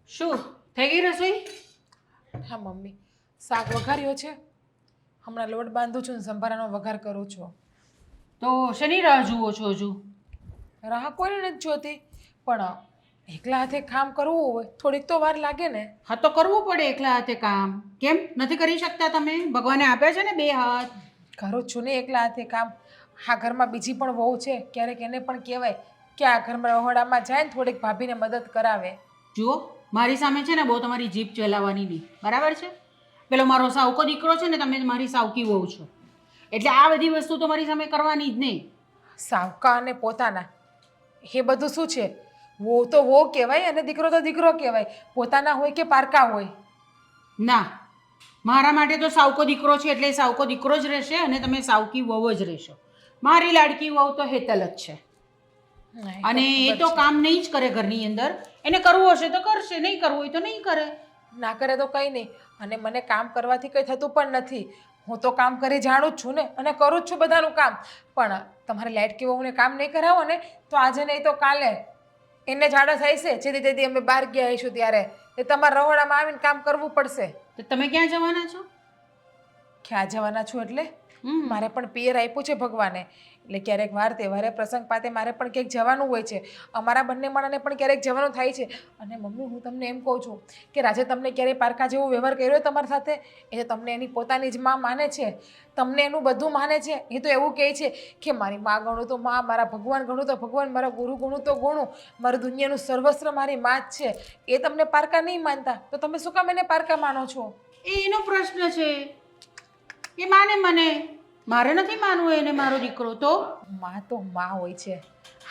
શું થઈ ગઈ રસોઈ? હા મમ્મી, શાક વઘાર્યો છે. હમણાં લોટ બાંધું છું ને સંભારાનો વઘાર કરું છું. તો શેની રાહ જુઓ છો હજુ? રાહ કોઈને નથી જોતી, પણ એકલા હાથે કામ કરવું હોય થોડીક તો વાર લાગે ને. હા તો કરવું પડે એકલા હાથે કામ. કેમ નથી કરી શકતા તમે? ભગવાને આપ્યા છે ને બે હાથ. કરું જ છું ને એકલા હાથે કામ. આ ઘરમાં બીજી પણ વહુ છે, ક્યારેક એને પણ કહેવાય કે આ ઘરમાં રહોડામાં જાય ને થોડીક ભાભીને મદદ કરાવે. જુઓ, મારી સામે છે ને બહુ તમારી જીભ ચલાવવાની નહીં, બરાબર છે? પેલો મારો સાવકો દીકરો છે ને, તમે મારી સાવકી વહુ છો, એટલે આ બધી વસ્તુ તો મારી સામે કરવાની જ નહીં. સાવકા અને પોતાના એ બધું શું છે? વહુ તો વહુ કહેવાય અને દીકરો તો દીકરો કહેવાય, પોતાના હોય કે પારકા હોય. ના, મારા માટે તો સાવકો દીકરો છે એટલે સાવકો દીકરો જ રહેશે અને તમે સાવકી વહુ જ રહેશો. મારી લાડકી વહુ તો હેતલ જ છે અને એ તો કામ નહીં જ કરે ઘરની અંદર. એને કરવું હશે તો કરશે, નહીં કરવું હોય તો નહીં કરે. ના કરે તો કંઈ નહીં, અને મને કામ કરવાથી કંઈ થતું પણ નથી. હું તો કામ કરી જાણું જ છું ને અને કરું જ છું બધાનું કામ. પણ તમારે લાડકી વહુને કામ નહીં કરાવો ને તો આજે નહીં તો કાલે એને જાડા થાય છે. જેથી તેથી અમે બહાર ગયા આવીશું ત્યારે એ તમારા રહોડામાં આવીને કામ કરવું પડશે. તો તમે ક્યાં જવાના છો? ક્યાં જવાના છું એટલે મારે પણ પિયર આપ્યું છે ભગવાને, એટલે ક્યારેક વાર તહેવારે પ્રસંગ પાતે મારે પણ ક્યાંક જવાનું હોય છે. અમારા બંને માણસને પણ ક્યારેક જવાનું થાય છે. અને મમ્મી, હું તમને એમ કહું છું કે રાજે તમને ક્યારેય પારકા જેવો વ્યવહાર કર્યો હોય તમારી સાથે? એ તો તમને એની પોતાની જ માં માને છે, તમને એનું બધું માને છે. એ તો એવું કહે છે કે મારી માં ગણું તો માં, મારા ભગવાન ગણું તો ભગવાન, મારા ગુરુ ગણું તો ગુણું, મારું દુનિયાનું સર્વસ્વ મારી માં જ છે. એ તમને પારકા નહીં માનતા તો તમે શું કામ એને પારકા માનો છો? એ એનો પ્રશ્ન છે, એ માને મને, મારે નથી માનવું એને મારો દીકરો. તો માં તો માં હોય છે.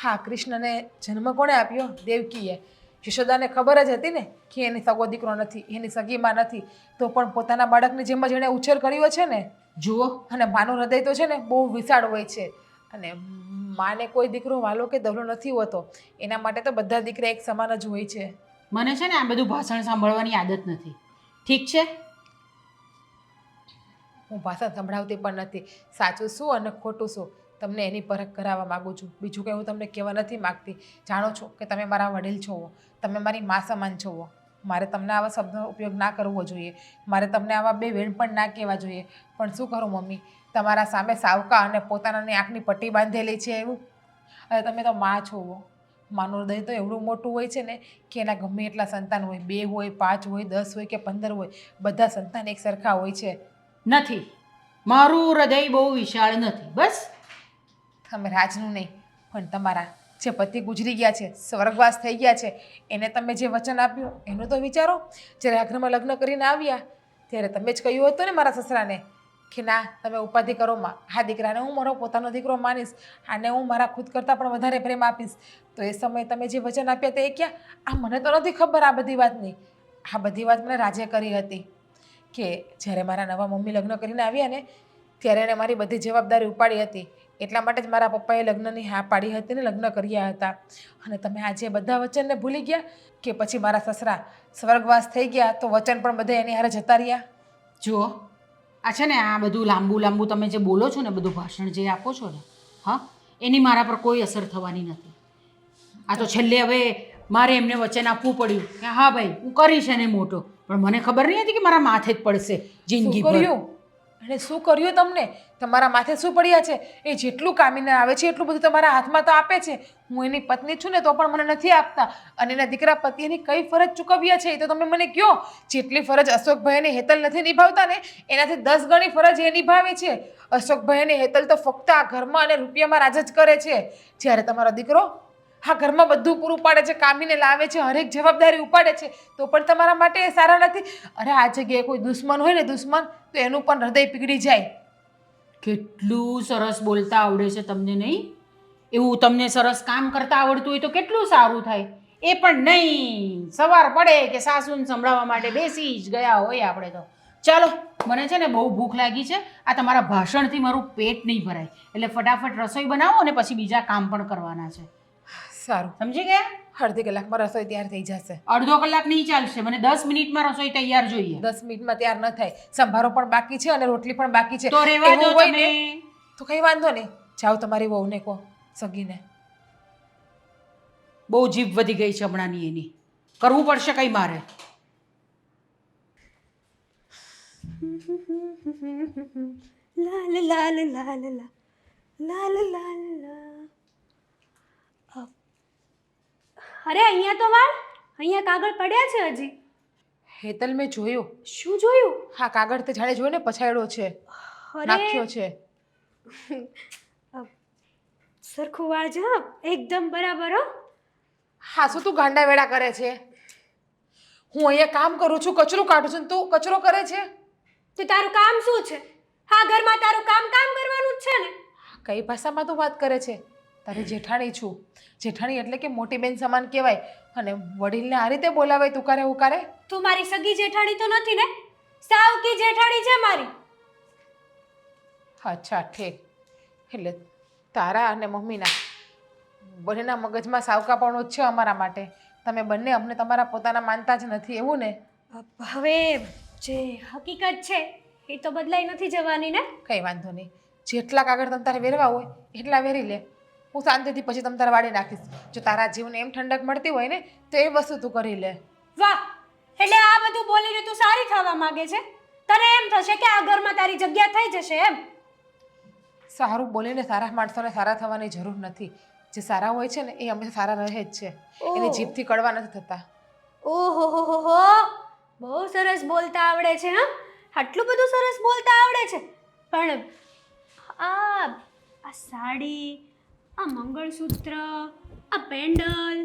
હા, કૃષ્ણને જન્મ કોણે આપ્યો? દેવકીએ. યશોદાને ખબર જ હતી ને કે એની સગો દીકરો નથી, એની સગી માં નથી, તો પણ પોતાના બાળકની જેમ જ એણે ઉછેર કર્યો છે ને. જુઓ, અને માનું હૃદય તો છે ને બહુ વિશાળ હોય છે. અને માને કોઈ દીકરો વાલો કે દવલો નથી હોતો, એના માટે તો બધા દીકરા એક સમાન જ હોય છે. મને છે ને આ બધું ભાષણ સાંભળવાની આદત નથી, ઠીક છે? હું ભાષા સંભળાવતી પણ નથી. સાચું શું અને ખોટું શું તમને એની પરખ કરાવવા માગું છું. બીજું કંઈ હું તમને કહેવા નથી માગતી. જાણો છો કે તમે મારા વડીલ છો, તમે મારી મા સમાન છો. મારે તમને આવા શબ્દનો ઉપયોગ ના કરવો જોઈએ, મારે તમને આવા બે વેણ પણ ના કહેવા જોઈએ. પણ શું કરું મમ્મી, તમારા સામે સાવકા અને પોતાનાની આંખની પટ્ટી બાંધેલી છે એવું. અને તમે તો મા છો. માનું હૃદય તો એવડું મોટું હોય છે ને કે એના ગમે એટલા સંતાન હોય, 2 હોય, 5 હોય, 10 હોય કે 15 હોય, બધા સંતાન એક સરખા હોય છે. નથી, મારું હૃદય બહુ વિશાળ નથી. બસ તમે રાજનું નહીં, પણ તમારા જે પતિ ગુજરી ગયા છે, સ્વર્ગવાસ થઈ ગયા છે, એને તમે જે વચન આપ્યું એનું તો વિચારો. જ્યારે આ ઘરમાં લગ્ન કરીને આવ્યા ત્યારે તમે જ કહ્યું હતું ને મારા સસરાને કે ના, તમે ઉપાધિ કરો માં, આ દીકરાને હું મારો પોતાનો દીકરો માનીશ, આને હું મારા ખુદ કરતાં પણ વધારે પ્રેમ આપીશ. તો એ સમયે તમે જે વચન આપ્યા તે એ ક્યાં? આ મને તો નથી ખબર આ બધી વાતની. આ બધી વાત મને રાજે કરી હતી કે જ્યારે મારા નવા મમ્મી લગ્ન કરીને આવ્યા ને ત્યારે એણે મારી બધી જવાબદારી ઉપાડી હતી. એટલા માટે જ મારા પપ્પાએ લગ્નની હા પાડી હતી ને લગ્ન કર્યા હતા. અને તમે આજે બધા વચનને ભૂલી ગયા કે પછી મારા સસરા સ્વર્ગવાસ થઈ ગયા તો વચન પણ બધા એની હારે જતા રહ્યા? જુઓ, આ છે ને આ બધું લાંબુ તમે જે બોલો છો ને, બધું ભાષણ જે આપો છો ને, હા, એની મારા પર કોઈ અસર થવાની નથી. આ તો છેલ્લે હવે મારે એમને વચન આપવું પડ્યું કે હા ભાઈ હું કરીશ એને મોટો, પણ મને ખબર નહીં હતી કે મારા માથે જ પડશે જિંદગી ભર. અને શું કર્યું તમને? તમારા માથે શું પડ્યા છે? એ જેટલું કામીને આવે છે એટલું બધું તમારા હાથમાં તો આપે છે. હું એની પત્ની છું ને તો પણ મને નથી આપતા. અને એના દીકરા પતિ એની કઈ ફરજ ચૂકવ્યા છે એ તો તમે મને કહો. જેટલી ફરજ અશોકભાઈ અને હેતલ નથી નિભાવતા ને એનાથી 10 ગણી ફરજ એ નિભાવે છે. અશોકભાઈ અને હેતલ તો ફક્ત આ ઘરમાં અને રૂપિયામાં રાજ જ કરે છે, જ્યારે તમારો દીકરો હા ઘરમાં બધું પૂરું પાડે છે, કામીને લાવે છે, હરેક જવાબદારી ઉપાડે છે, તો પણ તમારા માટે એ સારા નથી. અરે આ જગ્યાએ કોઈ દુશ્મન હોય ને દુશ્મન, તો એનું પણ હૃદય પીગળી જાય. કેટલું સરસ બોલતા આવડે છે તમને, નહીં? એવું તમને સરસ કામ કરતા આવડતું હોય તો કેટલું સારું થાય. એ પણ નહીં, સવાર પડે કે સાસુને સંભળાવવા માટે બેસી જ ગયા હોય આપણે તો. ચાલો, મને છે ને બહુ ભૂખ લાગી છે. આ તમારા ભાષણથી મારું પેટ નહીં ભરાય, એટલે ફટાફટ રસોઈ બનાવો અને પછી બીજા કામ પણ કરવાના છે. સારું, સમજી ગયા? અડધી કલાકમાં રસોઈ તૈયાર થઈ જશે. અડધો કલાક નહીં ચાલશે, મને 10 મિનિટમાં રસોઈ તૈયાર જોઈએ. 10 મિનિટમાં તૈયાર ન થાય. સંભારો પણ બાકી છે અને રોટલી પણ બાકી છે. તો રહેવા દો એવું હોય તમે. ને તો કંઈ વાંધો નહીં. જાઓ તમારી વહુને કહો, સગીને. 10 મિનિટમાં તૈયાર થઈ જશે. 10 મિનિટમાં તૈયાર ન થાય. સંભારો પણ બાકી છે અને રોટલી પણ બાકી છે. તો રહેવા દો તમે. તો કંઈ વાંધો નહીં. જાઓ તમારી વહુને કહો, સગીને. બહુ જીભ વધી ગઈ છે હમણાંની એની. કરવું પડશે કંઈ મારે. લાલ લાલ લાલ લાલ લાલ લાલ લા. અરે અહીંયા તો વાળ, અહીંયા કાગળ પડ્યા છે હજી. હેતલ મેં જોયું. શું જોયું? હા, કાગળ તે જાણે જોયો ને પછાડ્યો છે, નાખ્યો છે. સરખું વાળ છે હા, એકદમ બરાબર હો. હા, શું તું ગાંડા વેડા કરે છે? હું અહીંયા કામ કરું છું, કચરો કાઢું છું, તું કચરો કરે છે? તો તારું કામ શું છે? હા, ઘરમાં તારું કામ કરવાનું જ છે ને. કઈ ભાષામાં તું વાત કરે છે? તારી જેઠાણી છું. જેઠાણી એટલે કે મોટી બેન સમાન કહેવાય. અને વડીલને આ રીતે બોલાવાય તુકારે ઉકારે? તું મારી સગી જેઠાણી તો નથી ને? સાવકી જેઠાણી છે મારી. અચ્છા, ઠીક. એટલે તારા અને મમ્મીના બંનેના મગજમાં સાવકાપણું જ છે અમારા માટે. તમે બંને અમને તમારા પોતાના માનતા જ નથી, એવું ને? હવે જે હકીકત છે એ તો બદલાઈ નથી જવાની ને. કંઈ વાંધો નહીં. જેટલા કાગળ તમ તારે વેરવા હોય એટલા વેરી લે. હું શાંતિથી પછી તમ તારે વાળી નાખીશ. જો તારા જીવને એમ ઠંડક મળતી હોય ને તો એ વસ્તુ તું કરી લે. વાહ, એટલે આ બધું બોલીને તું સારી થવા માંગે છે? તને એમ થશે કે આ ઘરમાં તારી જગ્યા થઈ જશે એમ? સારું બોલીને સારા માણસોને સારા થવાની જરૂર નથી. જે સારા હોય છે ને એ હંમેશા સારા રહે જ છે. એની જીભથી કડવા નથી થતા. ઓહો હો હો હો, બહુ સરસ બોલતા આવડે છે હા. આટલું બધું સરસ બોલતા આવડે છે. પણ આ સાડી, આ મંગળસૂત્ર, આ પેન્ડલ.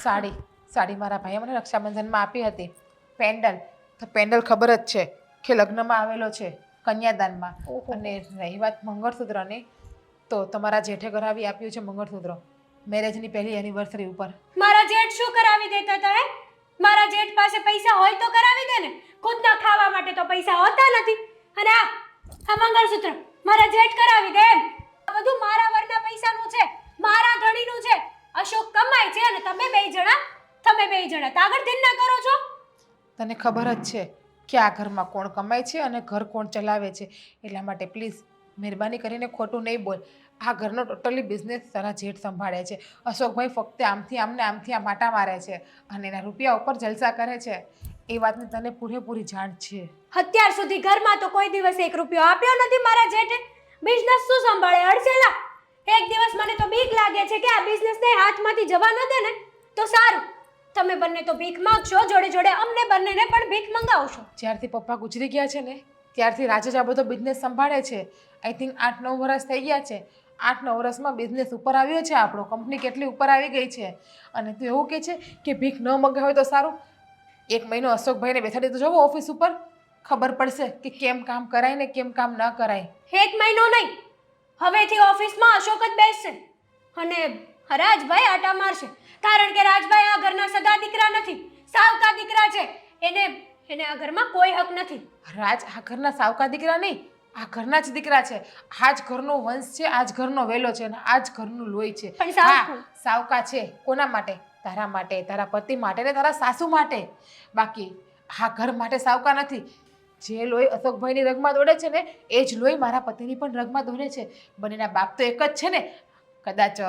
સાડી મારા ભાઈએ મને રક્ષાબંધનમાં આપી હતી. પેન્ડલ ખબર જ છે કે લગ્નમાં આવેલો છે, કન્યાદાનમાં. અને રહી વાત મંગળસૂત્રની, તો તમારા જેઠે કરાવી આપ્યું છે મંગળસૂત્ર મેરેજની પહેલી એનિવર્સરી ઉપર. મારા જેઠ શું કરાવી દેતા હતા હે? મારા જેઠ પાસે પૈસા હોય તો કરાવી દે ને. ખુદના ખાવા માટે તો પૈસા હોતા નથી. અને આ મંગળસૂત્ર મારા જેઠ કરાવી દે એમ? આ બધું મારા વરના પૈસાનું છે, મારા ધણીનું છે. અશોક કમાય છે અને તમે બે જણા તાગડ ધીરના કરો છો. તને ખબર જ છે કે આ ઘરમાં કોણ કમાય છે અને ઘર કોણ ચલાવે છે. એટલા માટે પ્લીઝ મહેરબાની કરીને ખોટું નહીં બોલ. આ ઘરનો ટોટલી બિઝનેસ તારા જેઠ સંભાળે છે. અશોકભાઈ ફક્ત આમથી આમને આમથી આમ આટા મારે છે અને એના રૂપિયા ઉપર જલસા કરે છે. એ વાતની તને પૂરેપૂરી જાણ છે. અત્યાર સુધી ઘરમાં તો કોઈ દિવસ 1 રૂપિયો આપ્યો નથી મારા જેઠે. બિઝનેસ શું સંભાળે અડસેલા? એક દિવસ મને તો બીક લાગે છે કે આ બિઝનેસને હાથમાંથી જવા ન દે ને તો સારું. તમે બંને તો ભીખ માંગશો, જોડે જોડે અમને બંનેને પણ ભીખ મંગાવશો. જ્યારથી પપ્પા ગુજરી ગયા છે ને ત્યારથી રાજે જ આ બધો બિઝનેસ સંભાળે છે. આઈ થિંક 8-9 વર્ષ થઈ ગયા છે. 8-9 વર્ષમાં બિઝનેસ ઉપર આવ્યો છે આપણો. કંપની કેટલી ઉપર આવી ગઈ છે. અને તું એવું કહે છે કે ભીખ ન મંગાવે તો સારું? 1 મહિનો અશોકભાઈને બેસાડી તો જવો ઓફિસ ઉપર, ખબર પડશે કે કેમ કામ કરાય ને કેમ કામ ન કરાય. 1 મહિનો નહીં, હવેથી ઓફિસમાં અશોક જ બેસશે અને રાજભાઈ આટા મારશે. કારણ કે રાજભાઈ આ ઘરના સગા દીકરા નથી, સાવકા દીકરા છે. એને આ ઘરમાં કોઈ હક નથી. રાજ આ ઘરના સાવકા દીકરા નહીં, આ ઘરના જ દીકરા છે. આ જ ઘરનો વંશ છે, આ જ ઘરનો વેલો છે અને આ જ ઘરનું લોહી છે. પણ સાવકું. સાવકા છે કોના માટે? તારા માટે, તારા પતિ માટે ને તારા સાસુ માટે. બાકી આ ઘર માટે સાવકા નથી. જે લોહી અશોકભાઈની રગમાં દોડે છે ને એ જ લોહી મારા પતિની પણ રગમાં દોડે છે. બંનેના બાપ તો એક જ છે ને. કદાચ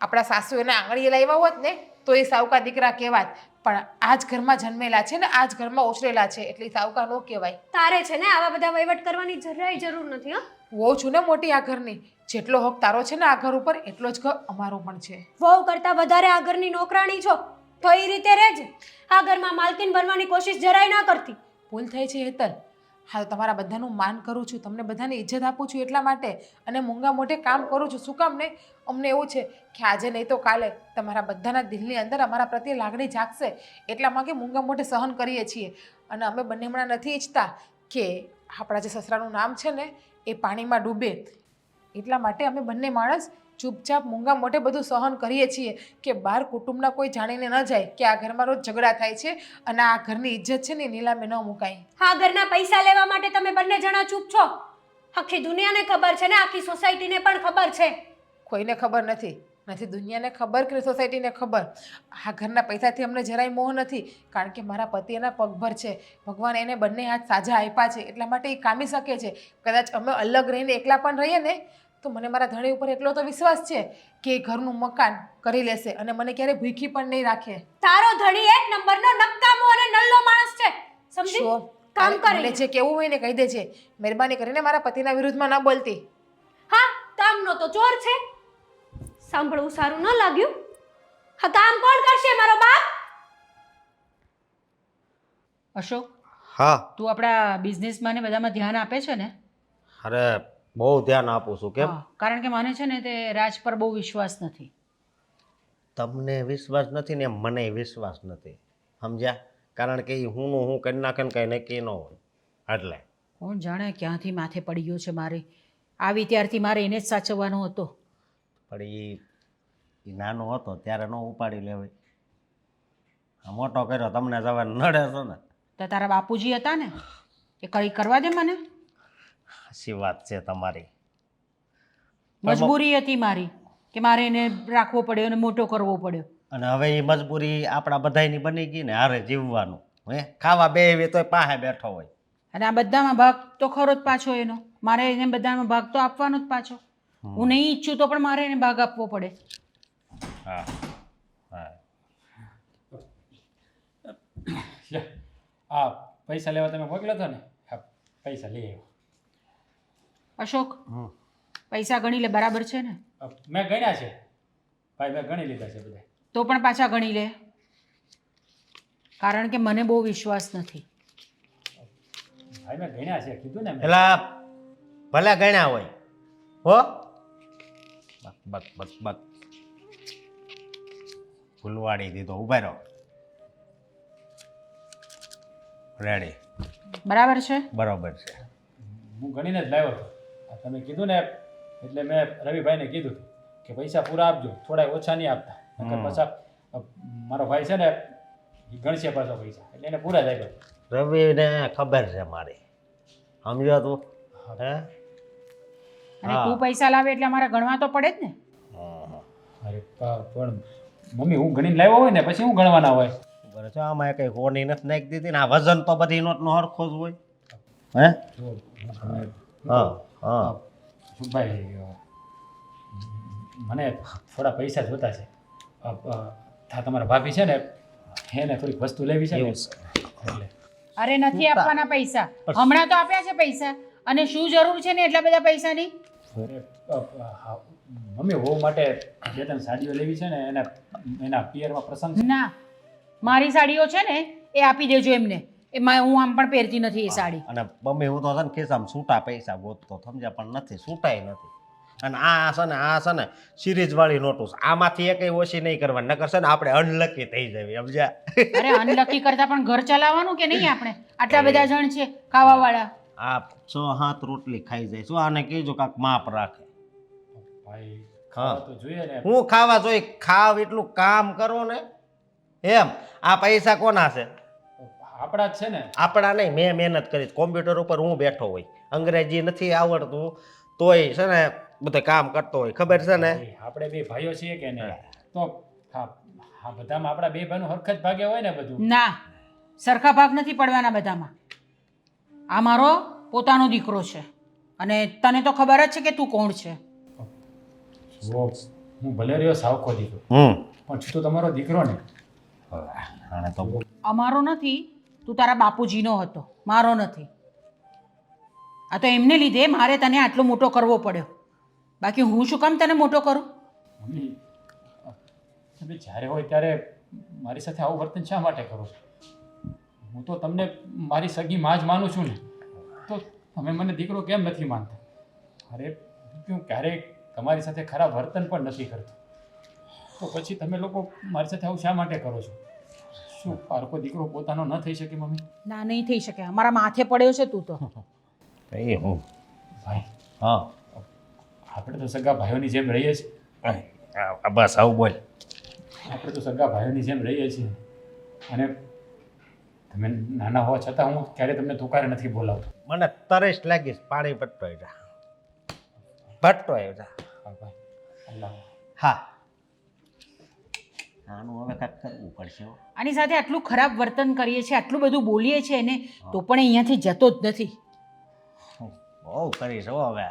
આપણા સાસુ એને આંગળીએ લાવ્યા હોત ને તો એ સાવકા દીકરા કહેવાત. પણ આ જ ઘરમાં જન્મેલા છે ને આ જ ઘરમાં ઉછરેલા છે એટલે સાવકા ન કહેવાય. તારે છે ને આવા બધા વહીવટ કરવાની જરાય જરૂર નથી હો. વહુ છું ને મોટી આ ઘરની. જેટલો હક તારો છે ને આ ઘર ઉપર એટલો જ હક અમારો પણ છે. વહુ કરતા વધારે આ ઘરની નોકરાણી છો તો એ રીતે રહેજે. આ ઘરમાં માલકીન બનવાની કોશિશ જરાય ના કરતી. ભૂલ થઈ છે હેતલ. હા, તો તમારા બધાનું માન કરું છું, તમને બધાને ઇજ્જત આપું છું એટલા માટે. અને મૂંગા મોઢે કામ કરું છું. શું કામ ને? અમને એવું છે કે આજે નહીં તો કાલે તમારા બધાના દિલની અંદર અમારા પ્રત્યે લાગણી જાગશે. એટલા માટે મૂંગા મોઢે સહન કરીએ છીએ. અને અમે બંને હમણાં નથી ઈચ્છતા કે આપણા જે સસરાનું નામ છે ને એ પાણીમાં ડૂબે. એટલા માટે અમે બંને માણસ ચૂપચાપ મૂંગા મોઢે બધું સહન કરીએ છીએ કે બહાર કુટુંબના કોઈ જાણીને ન જાય કે આ ઘરમાં રોજ ઝઘડા થાય છે અને આ ઘરની ઇજ્જત છે ને નીલામે ન મુકાય. આ ઘરના પૈસા લેવા માટે તમે બંને જણા ચૂપ છો. આખી દુનિયાને ખબર છે ને આખી સોસાયટીને પણ ખબર છે. કોઈને ખબર નથી દુનિયાને ખબર કે સોસાયટીને ખબર. આ ઘરના પૈસાથી અમને જરાય મોહ નથી. કારણ કે મારા પતિ એના પગભર છે. ભગવાન એને બંને હાથ સાજા આપ્યા છે એટલા માટે એ કામી શકે છે. કદાચ અમે અલગ રહીને એકલા પણ રહીએ ને તો મને મારા ધણી ઉપર એટલો તો વિશ્વાસ છે કે એ ઘરનું મકાન કરી લેશે અને મને ક્યારેય ભૂખી પણ નહીં રાખે. તારો ધણી એક નંબરનો નકામો અને નલ્લો માણસ છે સમજી શું? કામ મને કરે જે કેવું હોય ને કહી દેજે. મહેરબાની કરીને મારા પતિના વિરુદ્ધમાં ન બોલતી. હા કામનો તો ચોર છે સાંભળવું સારું ન લાગ્યું હા કામ કોણ કરશે મારો બાપ અશોક હા તું આપણા બિઝનેસમાં ને બધામાં ધ્યાન આપે છે ને? અરે બહુ ધ્યાન આપું છું. કેમ? હા, કારણ કે મને છે ને તે રાજ પર બહુ વિશ્વાસ નથી. તમને વિશ્વાસ નથી ને એમ મને વિશ્વાસ નથી, સમજ્યા? કારણ કે એ હું કરી નાખે ને કંઈ નક્કી ન હોય એટલે. કોણ જાણે ક્યાંથી માથે પડી ગયો છે મારે. આવી ત્યારથી મારે એને જ સાચવવાનો હતો. પણ એ નાનો હતો ત્યારે ન ઉપાડી લેવાય. આ મોટો કર્યો તમને જવા નડે છે ને. તો તારા બાપુજી હતા ને એ કઈ કરવા દે મને. સાચી વાત છે તમારી. મજબૂરી હતી મારી કે મારે એને રાખવો પડ્યો અને મોટો કરવો પડ્યો. અને હવે એ મજબૂરી આપણા બધાની બની ગઈ ને હારે જીવવાનું. હે ખાવા બેહવી તોય પાસે બેઠો હોય. અને આ બધામાં ભાગ તો ખરો જ પાછો એનો. મારે એને બધામાં ભાગ તો આપવાનો જ પાછો. હું નહીં ઈચ્છું તો પણ મારે એને ભાગ આપવો પડે. હા હા લે આ પૈસા લેવા તમે મોકલ્યો હતો ને હા પૈસા લઈ આવ્યો. અશોક પૈસા ગણી લે, બરાબર છે ને? મેં ગણ્યા છે ભાઈ, મેં ગણી લીધા છે બધા. તો પણ પાછા ગણી લે, કારણ કે મને બહુ વિશ્વાસ નથી. ભાઈ મેં ગણ્યા છે કીધું ને મેં. પેલા ભલે ગણ્યા હોય હો. Buck buck buck buck Phulwadi દીધો. ઉભા રહો. રેડી. બરાબર છે? બરોબર છે. હું ગણીને જ લાવ્યો હતો. આ તમે કીધું ને એટલે મેં રવિભાઈને કીધું હતું કે પૈસા પૂરા આપજો, થોડા ઓછા નહીં આપતા. નકર પાછા મારો ભાઈ છે ને એ ગણશે પાછો પૈસા, એટલે એને પૂરા જ આપ્યા. રવિને ખબર છે મારી, સમજ્યો તું? હે અને તું પૈસા લાવે એટલે અમારે ગણવા તો પડે જ ને. અરે પણ મમ્મી હું ગણીને લાવ્યો હોય ને પછી હું ગણવાના હોય. બરાબર છે. આમાં કઈ હોની નથી નાખી દીધી ને. આ વજન તો બધી નોટનો હરખો જ હોય. હે હા હા ભાઈ મને થોડા પૈસા જોતા છે. તમારા ભાભી છે ને એને થોડીક વસ્તુ લેવી છે ને એટલે. અરે નથી આપવાના પૈસા, હમણાં તો આપ્યા છે પૈસા. અને શું જરૂર છે ને એટલા બધા પૈસાની? મમ્મી વહુ માટે બે ત્રણ સાડીઓ લેવી છે ને એના પિયરમાં પ્રસંગ છે. ના, મારી સાડીઓ છે ને એ આપી દેજો એમને. એમાં હું આમ પણ પહેરતી નથી એ સાડી. અને મમ્મી હું તો છે ને ખિસ્સામાં છૂટા પૈસા ગોતતો, સમજ્યા? પણ નથી, છૂટાય નથી. અને આ છે ને સિરીઝ વાળી નોટો છે. આમાંથી એકય ઓછી નહીં કરવાની, નકર છે ને આપણે અનલકી થઈ જવી, સમજ્યા? અરે અનલકી કરતા પણ ઘર ચલાવવાનું કે નહીં આપણે? આટલા બધા જણ છે ખાવા વાળા. આ 6-7 રોટલી ખાઈ જાય. શું આને કહેજો કાંક માપ રાખે. ભાઈ ખાવા તો જોઈએ ને. હું ખાવા જોઈએ? ખાવ એટલું કામ કરો ને. એમ આ પૈસા કોના છે? આપણા જ છે ને. આપણા નહીં. મેં મહેનત કરી. કોમ્પ્યુટર ઉપર હું બેઠો હોય, અંગ્રેજી નથી આવડતું તોય છે ને બધે કામ કરતો હોય, ખબર છે ને? આપણે બે ભાઈઓ છીએ કે નહીં? તો હા બધામાં આપણા બે ભાઈનું હરખ જ ભાગે હોય ને બધું. ના, સરખા ભાગ નથી પડવાના બધામાં. આ મારો પોતાનો દીકરો છે અને તને તો ખબર જ છે કે તું કોણ છે. હું ભલે રહ્યો સાવકો દીકરો પણ છું તો તમારો દીકરો ને. આને તો અમારો નથી, તું તારા બાપુજીનો હતો, મારો નથી. આ તો એમને લીધે મારે તને આટલો મોટો કરવો પડ્યો. બાકી હું શું કામ તને મોટો કરું? મમ્મી તમે જ્યારે હોય ત્યારે મારી સાથે આવું વર્તન શા માટે કરો છો? હું તો તમને મારી સગી માં જ માનું છું ને, તો તમે મને દીકરો કેમ નથી માનતા? અરે હું ક્યારેય તમારી સાથે ખરાબ વર્તન પણ નથી કરતો, તો પછી તમે લોકો મારી સાથે આવું શા માટે કરો છો? શું પારકો દીકરો પોતાનો ન થઈ શકે મમ્મી? ના, નહીં થઈ શકે. અમારા માથે પડ્યો છે તું તો. એ હું ભાઈ હા આપણે તો સગા ભાઈઓની જેમ રહીએ છીએ. બસ આવું બોલ. આપણે તો સગા ભાઈઓની જેમ રહીએ છીએ અને તમે નાના હોવા છતાં હું ક્યારેય તમને તુકારે નથી બોલાવતો. મને તરસ લાગીશ, પાણી ભટ્ટો જા ભટ્ટો જા. હા ભાઈ અલ્લાહ. હા આનું હવે કાંઈક કરવું પડશે. આની સાથે આટલું ખરાબ વર્તન કરીએ છીએ, આટલું બધું બોલીએ છીએ ને તો પણ અહીંયાથી જતો જ નથી. બહુ કરીશ હો હવે.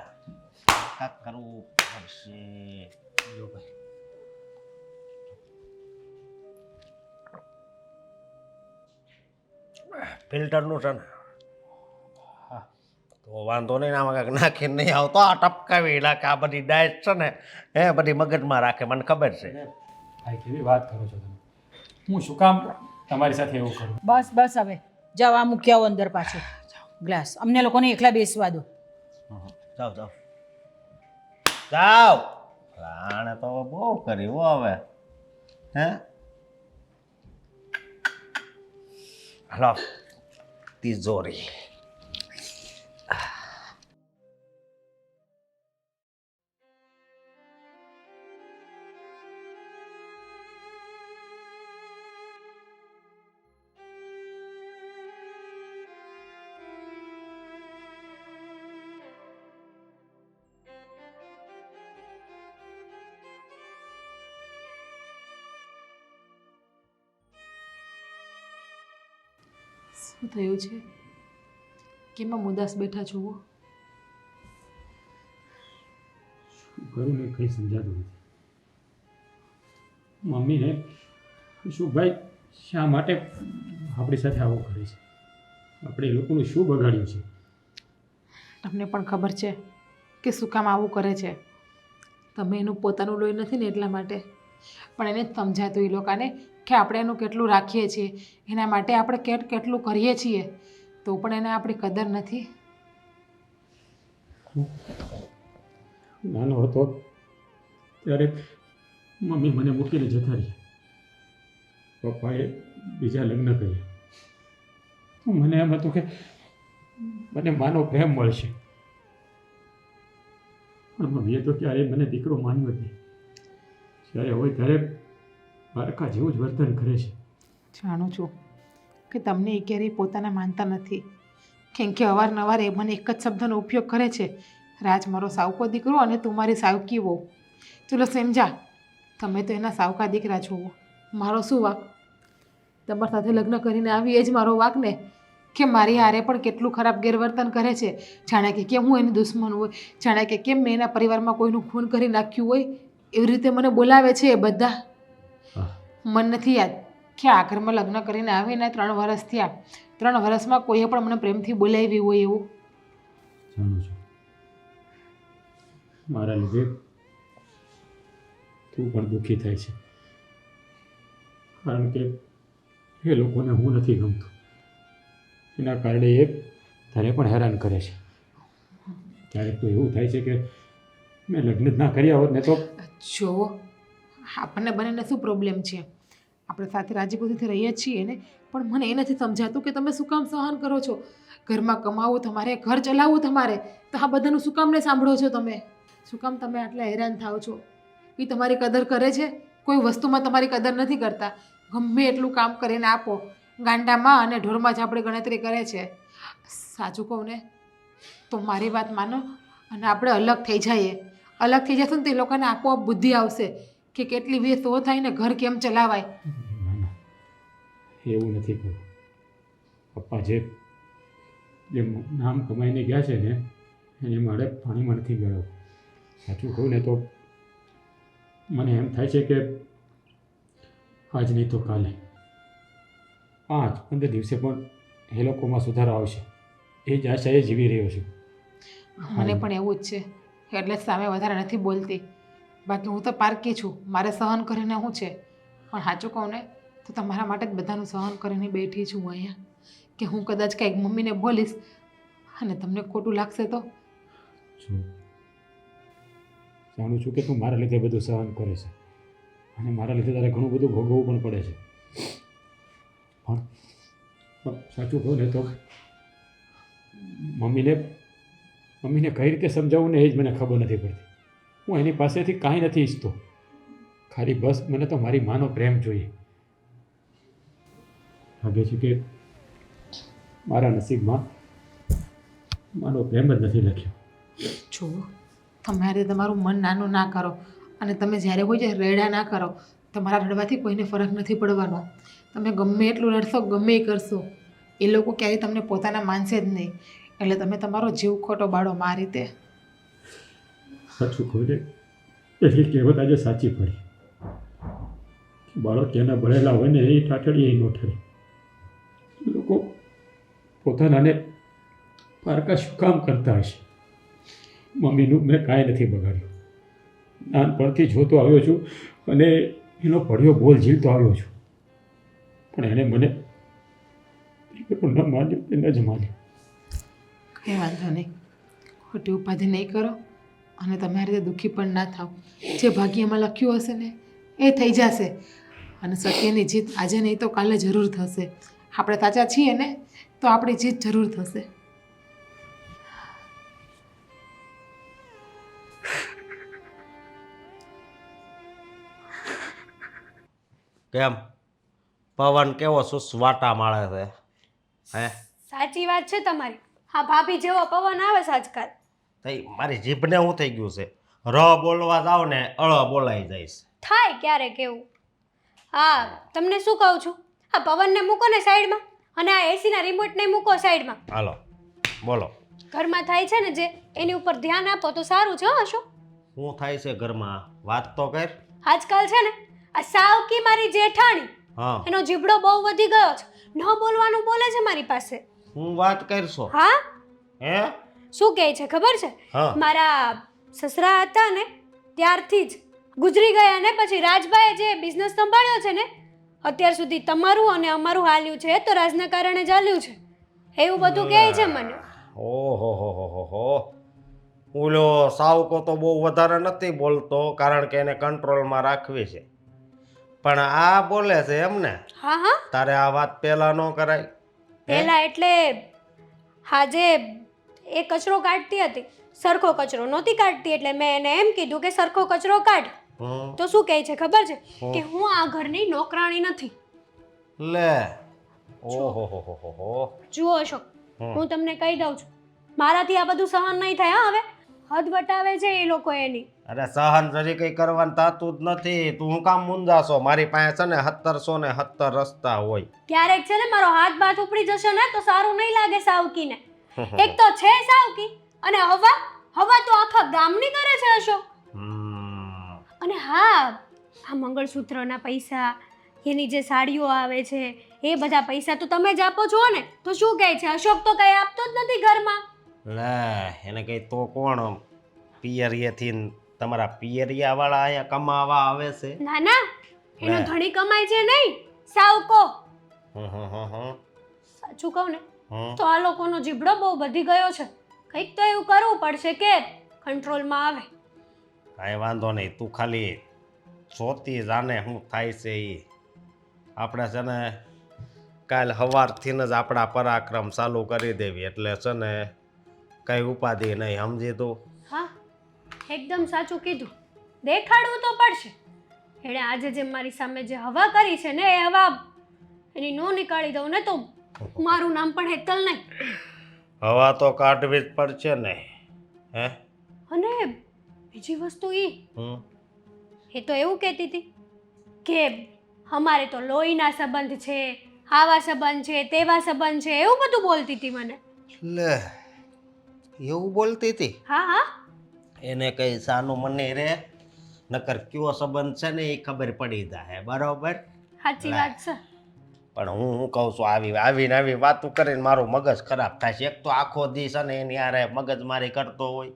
કાંક કરવું પડશે. લો ભાઈ. ફિલ્ટરનું છે ને હા તો વાંધો નહીં, આમાં કાંઈક નાખીને નહીં આવતો, આ ટપકાવી નાખે. આ બધી ડાયટ છે ને એ બધી મગજમાં રાખે, મને ખબર છે. ભાઈ કેવી વાત કરો છો તમે? હું શું કામ તમારી સાથે એવું કરું? બસ બસ હવે જાઓ, આ મૂકી આવો અંદર પાછો ગ્લાસ. અમને લોકોને એકલા બેસવા દો. જાઓ જાઓ જાઓ. આણે તો બહુ કર્યું હવે. હે હલો તિજોરી. શું થયું છે? કેમ આમ ઉદાસ બેઠા છો? શું કરું ને કંઈ સમજાતું નથી. મમ્મીને શું ભાઈ શા માટે આપણી સાથે આવું કરે છે? આપણે એ લોકોનું શું બગાડ્યું છે? તમને પણ ખબર છે કે શું કામ આવું કરે છે. તમે એનું પોતાનું લોહી નથી ને એટલા માટે. પણ એને જ સમજાતું એ લોકોને કે આપણે એનું કેટલું રાખીએ છીએ, એના માટે આપણે કેટલું કરીએ છીએ, તો પણ એને આપણી કદર નથી. નાનો હતો ત્યારે મમ્મી મને મૂકીને જતા રહ્યા. પપ્પાએ બીજા લગ્ન કર્યા. તો મને એમ હતું કે મને માનો પ્રેમ મળશે, પણ મમ્મીએ તો ક્યારેય મને દીકરો માન્યો જ નહીં. જ્યારે હોય ત્યારે બાળકા જેવું જ વર્તન કરે છે. જાણું છું કે તમને એ ક્યારેય પોતાના માનતા નથી, કેમ કે અવારનવાર એ મને એક જ શબ્દનો ઉપયોગ કરે છે, રાજ મારો સાવકો દીકરો અને તું મારી સાવકી વહુ. ચલો સમજા, તમે તો એના સાવકા દીકરા છો, મારો શું વાંક? તમારા સાથે લગ્ન કરીને આવી એ જ મારો વાંક ને, કે મારી હારે પણ કેટલું ખરાબ ગેરવર્તન કરે છે. જાણે કે કેમ હું એની દુશ્મન હોય, જાણે કે કેમ મેં એના પરિવારમાં કોઈનું ખૂન કરી નાખ્યું હોય, એવી રીતે મને બોલાવે છે એ બધા. મન નથી યાદ કે આ ઘરમાં લગ્ન કરીને આવીને 3 વર્ષ થયા, 3 વર્ષમાં કોઈએ પણ મને પ્રેમથી બોલાવી હોય એવું. જાણું છું મારા લીધે તું પણ દુઃખી થાય છે, કારણ કે એ લોકોને હું નથી ગમતું, એના કારણે એ તને પણ હેરાન કરે છે. ક્યારેક તો એવું થાય છે કે મેં લગ્ન જ ના કર્યા હોત ને તો. જો આપણને બંનેને શું પ્રોબ્લેમ છે? આપણે સાથે રાજીપુજીથી રહીએ જ છીએ ને, પણ મને એ નથી સમજાતું કે તમે શું કામ સહન કરો છો? ઘરમાં કમાવું તમારે, ઘર ચલાવવું તમારે, તો આ બધાનું શું કામ ને સાંભળો છો તમે? શું કામ તમે આટલા હેરાન થાઓ છો? એ તમારી કદર કરે છે? કોઈ વસ્તુમાં તમારી કદર નથી કરતા. ગમે એટલું કામ કરીને આપો, ગાંડામાં અને ઢોરમાં જ આપણે ગણતરી કરે છે. સાચું કહું ને તો મારી વાત માનો અને આપણે અલગ થઈ જઈએ. અલગ થઈ જશું ને તો એ લોકોને આપોઆપ બુદ્ધિ આવશે કે કેટલી વેતો થાય ને ઘર કેમ ચલાવાય. ના ના, એવું નથી કરવું. પપ્પા જે નામ કમાઈને ગયા છે ને એને મારે પાણીમાં નથી ગળવું. સાચું કહું ને તો મને એમ થાય છે કે આજ નહીં તો કાલે 5-15 દિવસે પણ એ લોકોમાં સુધારો આવશે, એ જ આશાએ જીવી રહ્યો છું. મને પણ એવું જ છે, એટલે જ સામે વધારે નથી બોલતી. બાકી હું તો પારકી છું, મારે સહન કરીને શું છે? પણ સાચું કહું ને તો તમારા માટે જ બધાનું સહન કરીને બેઠી છું હું અહીંયા, કે હું કદાચ કંઈક મમ્મીને બોલીશ અને તમને ખોટું લાગશે તો. જો જાણું છું કે તું મારા લીધે બધું સહન કરે છે અને મારા લીધે તારે ઘણું બધું ભોગવવું પણ પડે છે, પણ સાચું કહું ને તો મમ્મીને કઈ રીતે સમજાવવું ને એ જ મને ખબર નથી પડતી. હું એની પાસેથી કાંઈ નથી ઈચ્છતો, ખાલી બસ મને તો મારી માનો પ્રેમ જોઈએ. લાગે છે કે મારા નસીબમાં માનો પ્રેમ જ નથી લખ્યો. જુઓ, તમારે તમારું મન નાનું ના કરો અને તમે જ્યારે હોય ત્યારે રેડા ના કરો. તમારા રડવાથી કોઈને ફરક નથી પડવાનો. તમે ગમે એટલું રડશો, ગમે એ કરશો, એ લોકો ક્યારેય તમને પોતાના માનશે જ નહીં. એટલે તમે તમારો જીવ ખોટો બાળો આ રીતે. સાચું કહું ને એની કહેવત આજે સાચી પડી કે બાળક એના ભણેલા હોય ને એ ઠાઠડી એ નો ઠરે. લોકો પોતાનાને પારકા શું કામ કરતા હશે? મમ્મીનું મેં કાંઈ નથી બગાડ્યું. નાનપણથી જોતો આવ્યો છું અને એનો પડ્યો બોલ ઝીલતો આવ્યો છું, પણ એણે મને ન માન્યું કે ન જ માન્યું. કંઈ વાંધો નહીં, ખોટી ઉપાધિ નહીં કરો અને તમારી રીતે દુઃખી પણ ના થાવ. જે ભાગ્યમાં લખ્યું હશે ને એ થઈ જશે અને સત્યની જીત આજે નહીં તો કાલે જરૂર થશે. આપણે સાચા છીએ ને તો આપણી જીત જરૂર થશે. કેમ પવન કેવો સુસવાટા માળે છે? હે સાચી વાત છે તમારી. હા ભાભી જેવો પવન આવે છે આજકાલ. તઈ મારી જીભને શું થઈ ગયું છે? ર બોલવા જાવ ને બોલાઈ જઈશ. થાય ક્યારેક એવું. હા તમને શું કહું છું, આ પવનને મૂકો ને સાઈડમાં અને આ એસીના રિમોટને મૂકો સાઈડમાં. હાલો બોલો. ઘરમાં થાય છે ને જે એની ઉપર ધ્યાન આપો તો સારું છે. હો શું શું થાય છે ઘરમાં? વાત તો કર. આજકાલ છે ને આ સાવકી મારી જેઠાણી હા એનો જીબડો બહુ વધી ગયો છે. ન બોલવાનું બોલે છે મારી પાસે. હું વાત કરશો? હા હે શું કહે છે ખબર છે, હા મારા સસરા હતા ને ત્યારથી જ ગુજરી ગયા ને પછી રાજભાઈએ જે બિઝનેસ સંભાળ્યો છે ને અત્યાર સુધી તમારું અને અમારું હાલ્યું છે તો રાજના કારણે જ હાલ્યું છે એવું બધું કહે છે મને. ઓહો હો ઓલો સાવકો તો બહુ વધારે નથી બોલતો કારણ કે એને કંટ્રોલમાં રાખવી છે, પણ આ બોલે છે એમને? હા હા તારે આ વાત પહેલા ન કરાય? પહેલા એટલે હા જે એ કચરો કાઢતી હતી સરખો કચરો નહોતી કાઢતી એટલે મેં એને એમ કીધું કે સરખો કચરો કાઢ. હમ. તો શું કહે છે ખબર છે કે હું આ ઘરની નોકરાણી નથી. લે ઓહો હો જુઓ અશોક, હું તમને કહી દઉં છું મારાથી આ બધું સહન નહીં થાય. હા હવે હદ વટાવે છે એ લોકો એની. અરે સહન જરી કઈ કરવાનું થતું જ નથી. તું હું કામ મુંજાશો? મારી પાસે છે ને 1770 રસ્તા હોય. ક્યારેક છે ને મારો હાથ બાથ ઉપડી જશે ને તો સારું નહીં લાગે સાવકીને. એક તો છે સાવકી અને હવા તો આખા ગામની કરે છે અશોક. હમ. અને હા આ મંગળસૂત્રના પૈસા એની જે સાડીઓ આવે છે એ બધા પૈસા તો તમે જ આપો છો ને તો શું કહે છે અશોક તો કઈ આપતો જ નથી ઘરમાં. લે એને કઈ તો કોણ પિયરિયાથી તમારા પિયરિયા વાળા અહીંયા કમાવા આવે છે? ના ના એનો લે. ધણી કમાય છે નહીં સાવકો. હમ. સાચું કહું ને તો આ લોકોનો જીબડો બહુ વધી ગયો છે. કંઈક તો એવું કરવું પડશે કે કંટ્રોલમાં આવે. કાંઈ વાંધો નહીં, તું ખાલી જોતી જાને શું થાય છે એ. આપણે છે ને કાલ સવારથી જ આપણા પરાક્રમ ચાલુ કરી દેવી એટલે છે ને કઈ ઉપાધિ નહીં, સમજી તું? હા એકદમ સાચું કીધું. દેખાડવું તો પડશે. એણે આજે જે મારી સામે જે હવા કરી છે ને એ હવા એની નો નીકાળી દઉં ને તો મારું નામ પણ હેતલ નહીં. હવા તો કાઢવી જ પડશે ને. હે અને બીજી વસ્તુ હમ એ તો એવું કહેતી હતી કે અમારે તો લોહીના સંબંધ છે, આવા સંબંધ છે, તેવા સંબંધ છે, એવું બધું બોલતી હતી મને. લે એવું બોલતી હતી? હા હા એને કઈ સાનું મને રે, નકર કયો સંબંધ છે ને એ ખબર પડી જાય. બરોબર? સાચી વાત છે. પણ હું કહું છું આવી વાતું કરીને મારું મગજ ખરાબ થાય છે. એક તો આખો દી છે ને એની હારે મગજમારી કરતો હોય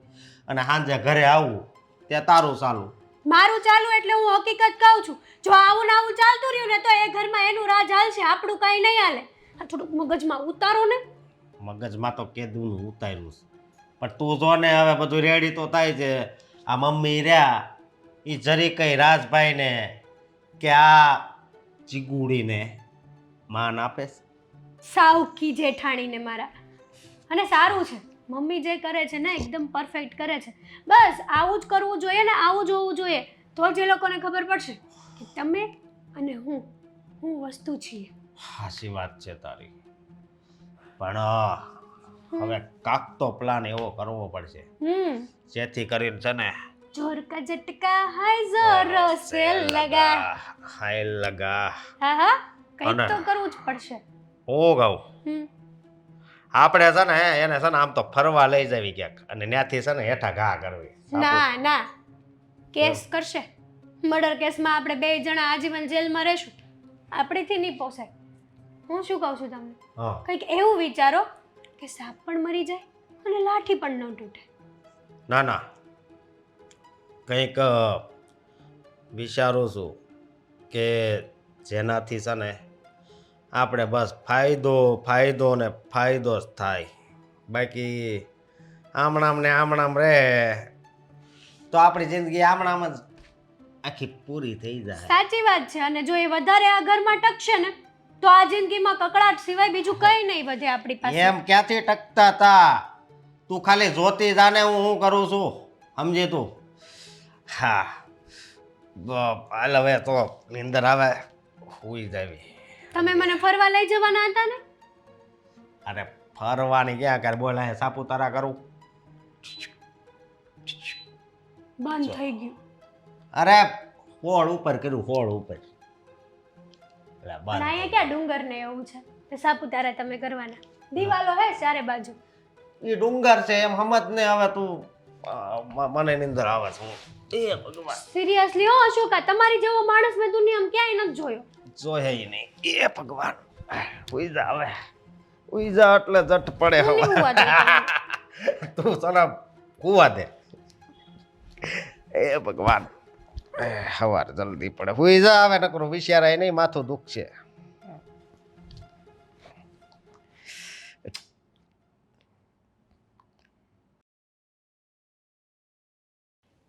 અને સાંજે ઘરે આવું ત્યાં તારું ચાલુ. મારું ચાલુ એટલે હું હકીકત કહું છું. જો આવું ને આવું ચાલતું રહ્યું ને તો એ ઘરમાં એનું રાજ હાલશે, આપણું કાંઈ નહીં હાલે. આ થોડુંક મગજમાં ઉતારો ને. મગજમાં તો કેદું ઉતાર્યું છે, પણ તું જો ને હવે બધું રેડી તો થાય છે. આ મમ્મી રહ્યા એ જરી કઈ રાજભાઈને કે આ ચીગુડીને માન આપે છે? સાવકી જેઠાણીને મારા. અને સારું છે મમ્મી જે કરે છે ને એકદમ પરફેક્ટ કરે છે. બસ આવું જ કરવું જોઈએ ને આવું જ હોવું જોઈએ તો જ એ લોકોને ખબર પડશે કે તમે અને હું વસ્તુ છીએ. સાચી વાત છે તારી, પણ હવે કાક તો પ્લાન એવો કરવો પડશે જેથી કરીને છે ને જોર કા ઝટકા હાય જોરો સે લગા. હાય લગા. હા હા કંઈક અને તો કરવું જ પડશે. ઓ ગાઉ હમ આપણે છે ને એને છે ને આમ તો ફરવા લઈ જવી ક્યાંક અને ત્યાંથી છે ને હેઠા ઘા કરવી. ના ના કેસ કરશે મર્ડર કેસમાં આપણે 2 જણા આજીવન જેલમાં રહેશું આપણેથી નહીં પોસાય હું શું કહું છું તમને હા કંઈક એવું વિચારો કે સાપ પણ મરી જાય અને લાઠી પણ ન તૂટે ના ના કંઈક વિચારું છું કે જેનાથી છે ને આપણે બસ ફાયદો ફાયદો ને ફાયદો જ થાય બાકી આમણામ ને આમણામ રહે તો આપણી જિંદગી આમણામ જ આખી પૂરી થઈ જાય સાચી વાત છે અને જો એ વધારે આ ઘરમાં ટકશે ને તો આ જિંદગીમાં કકડાટ સિવાય બીજું કંઈ નહીં વધે આપણી પાસે એમ ક્યાંથી ટકતા તા તું ખાલી જોતી જાને હું કરું છું સમજી તું હા હાલ હવે તો નીંદર આવે હુઈ જાવી તમે મને ફરવા લઈ જવાના હતા ને અરે ફરવાની ક્યાં કર બોલ અહીં સાપુતારા કરું બંધ થઈ ગયું અરે હોળ ઉપર કર્યું હોળ ઉપર એટલે પણ બંધ. અહીંયા ક્યાં ડુંગર ને એવું છે તે સાપુતારા તમે કરવાના દિવાલો હે ચારે બાજુ ઈ ડુંગર છે એમ સમજ ને હવે તું મને નીંદર આવે છે એ ભગવાન સિરિયસલી હો અશોકા તમારી જેવો માણસ મેં દુનિયામાં ક્યાંય નથી જોયો જોયે ય નહીં એ ભગવાન હુઈ જા હવે હુઈ જા એટલે જટ પડે હું નહીં હવે હુવા દઉં તમને. તું સલામ હુવા દે એ ભગવાન સવાર જલ્દી પડે હુઈ જા હવે નકરું વિચારાય નહીં માથું દુખશે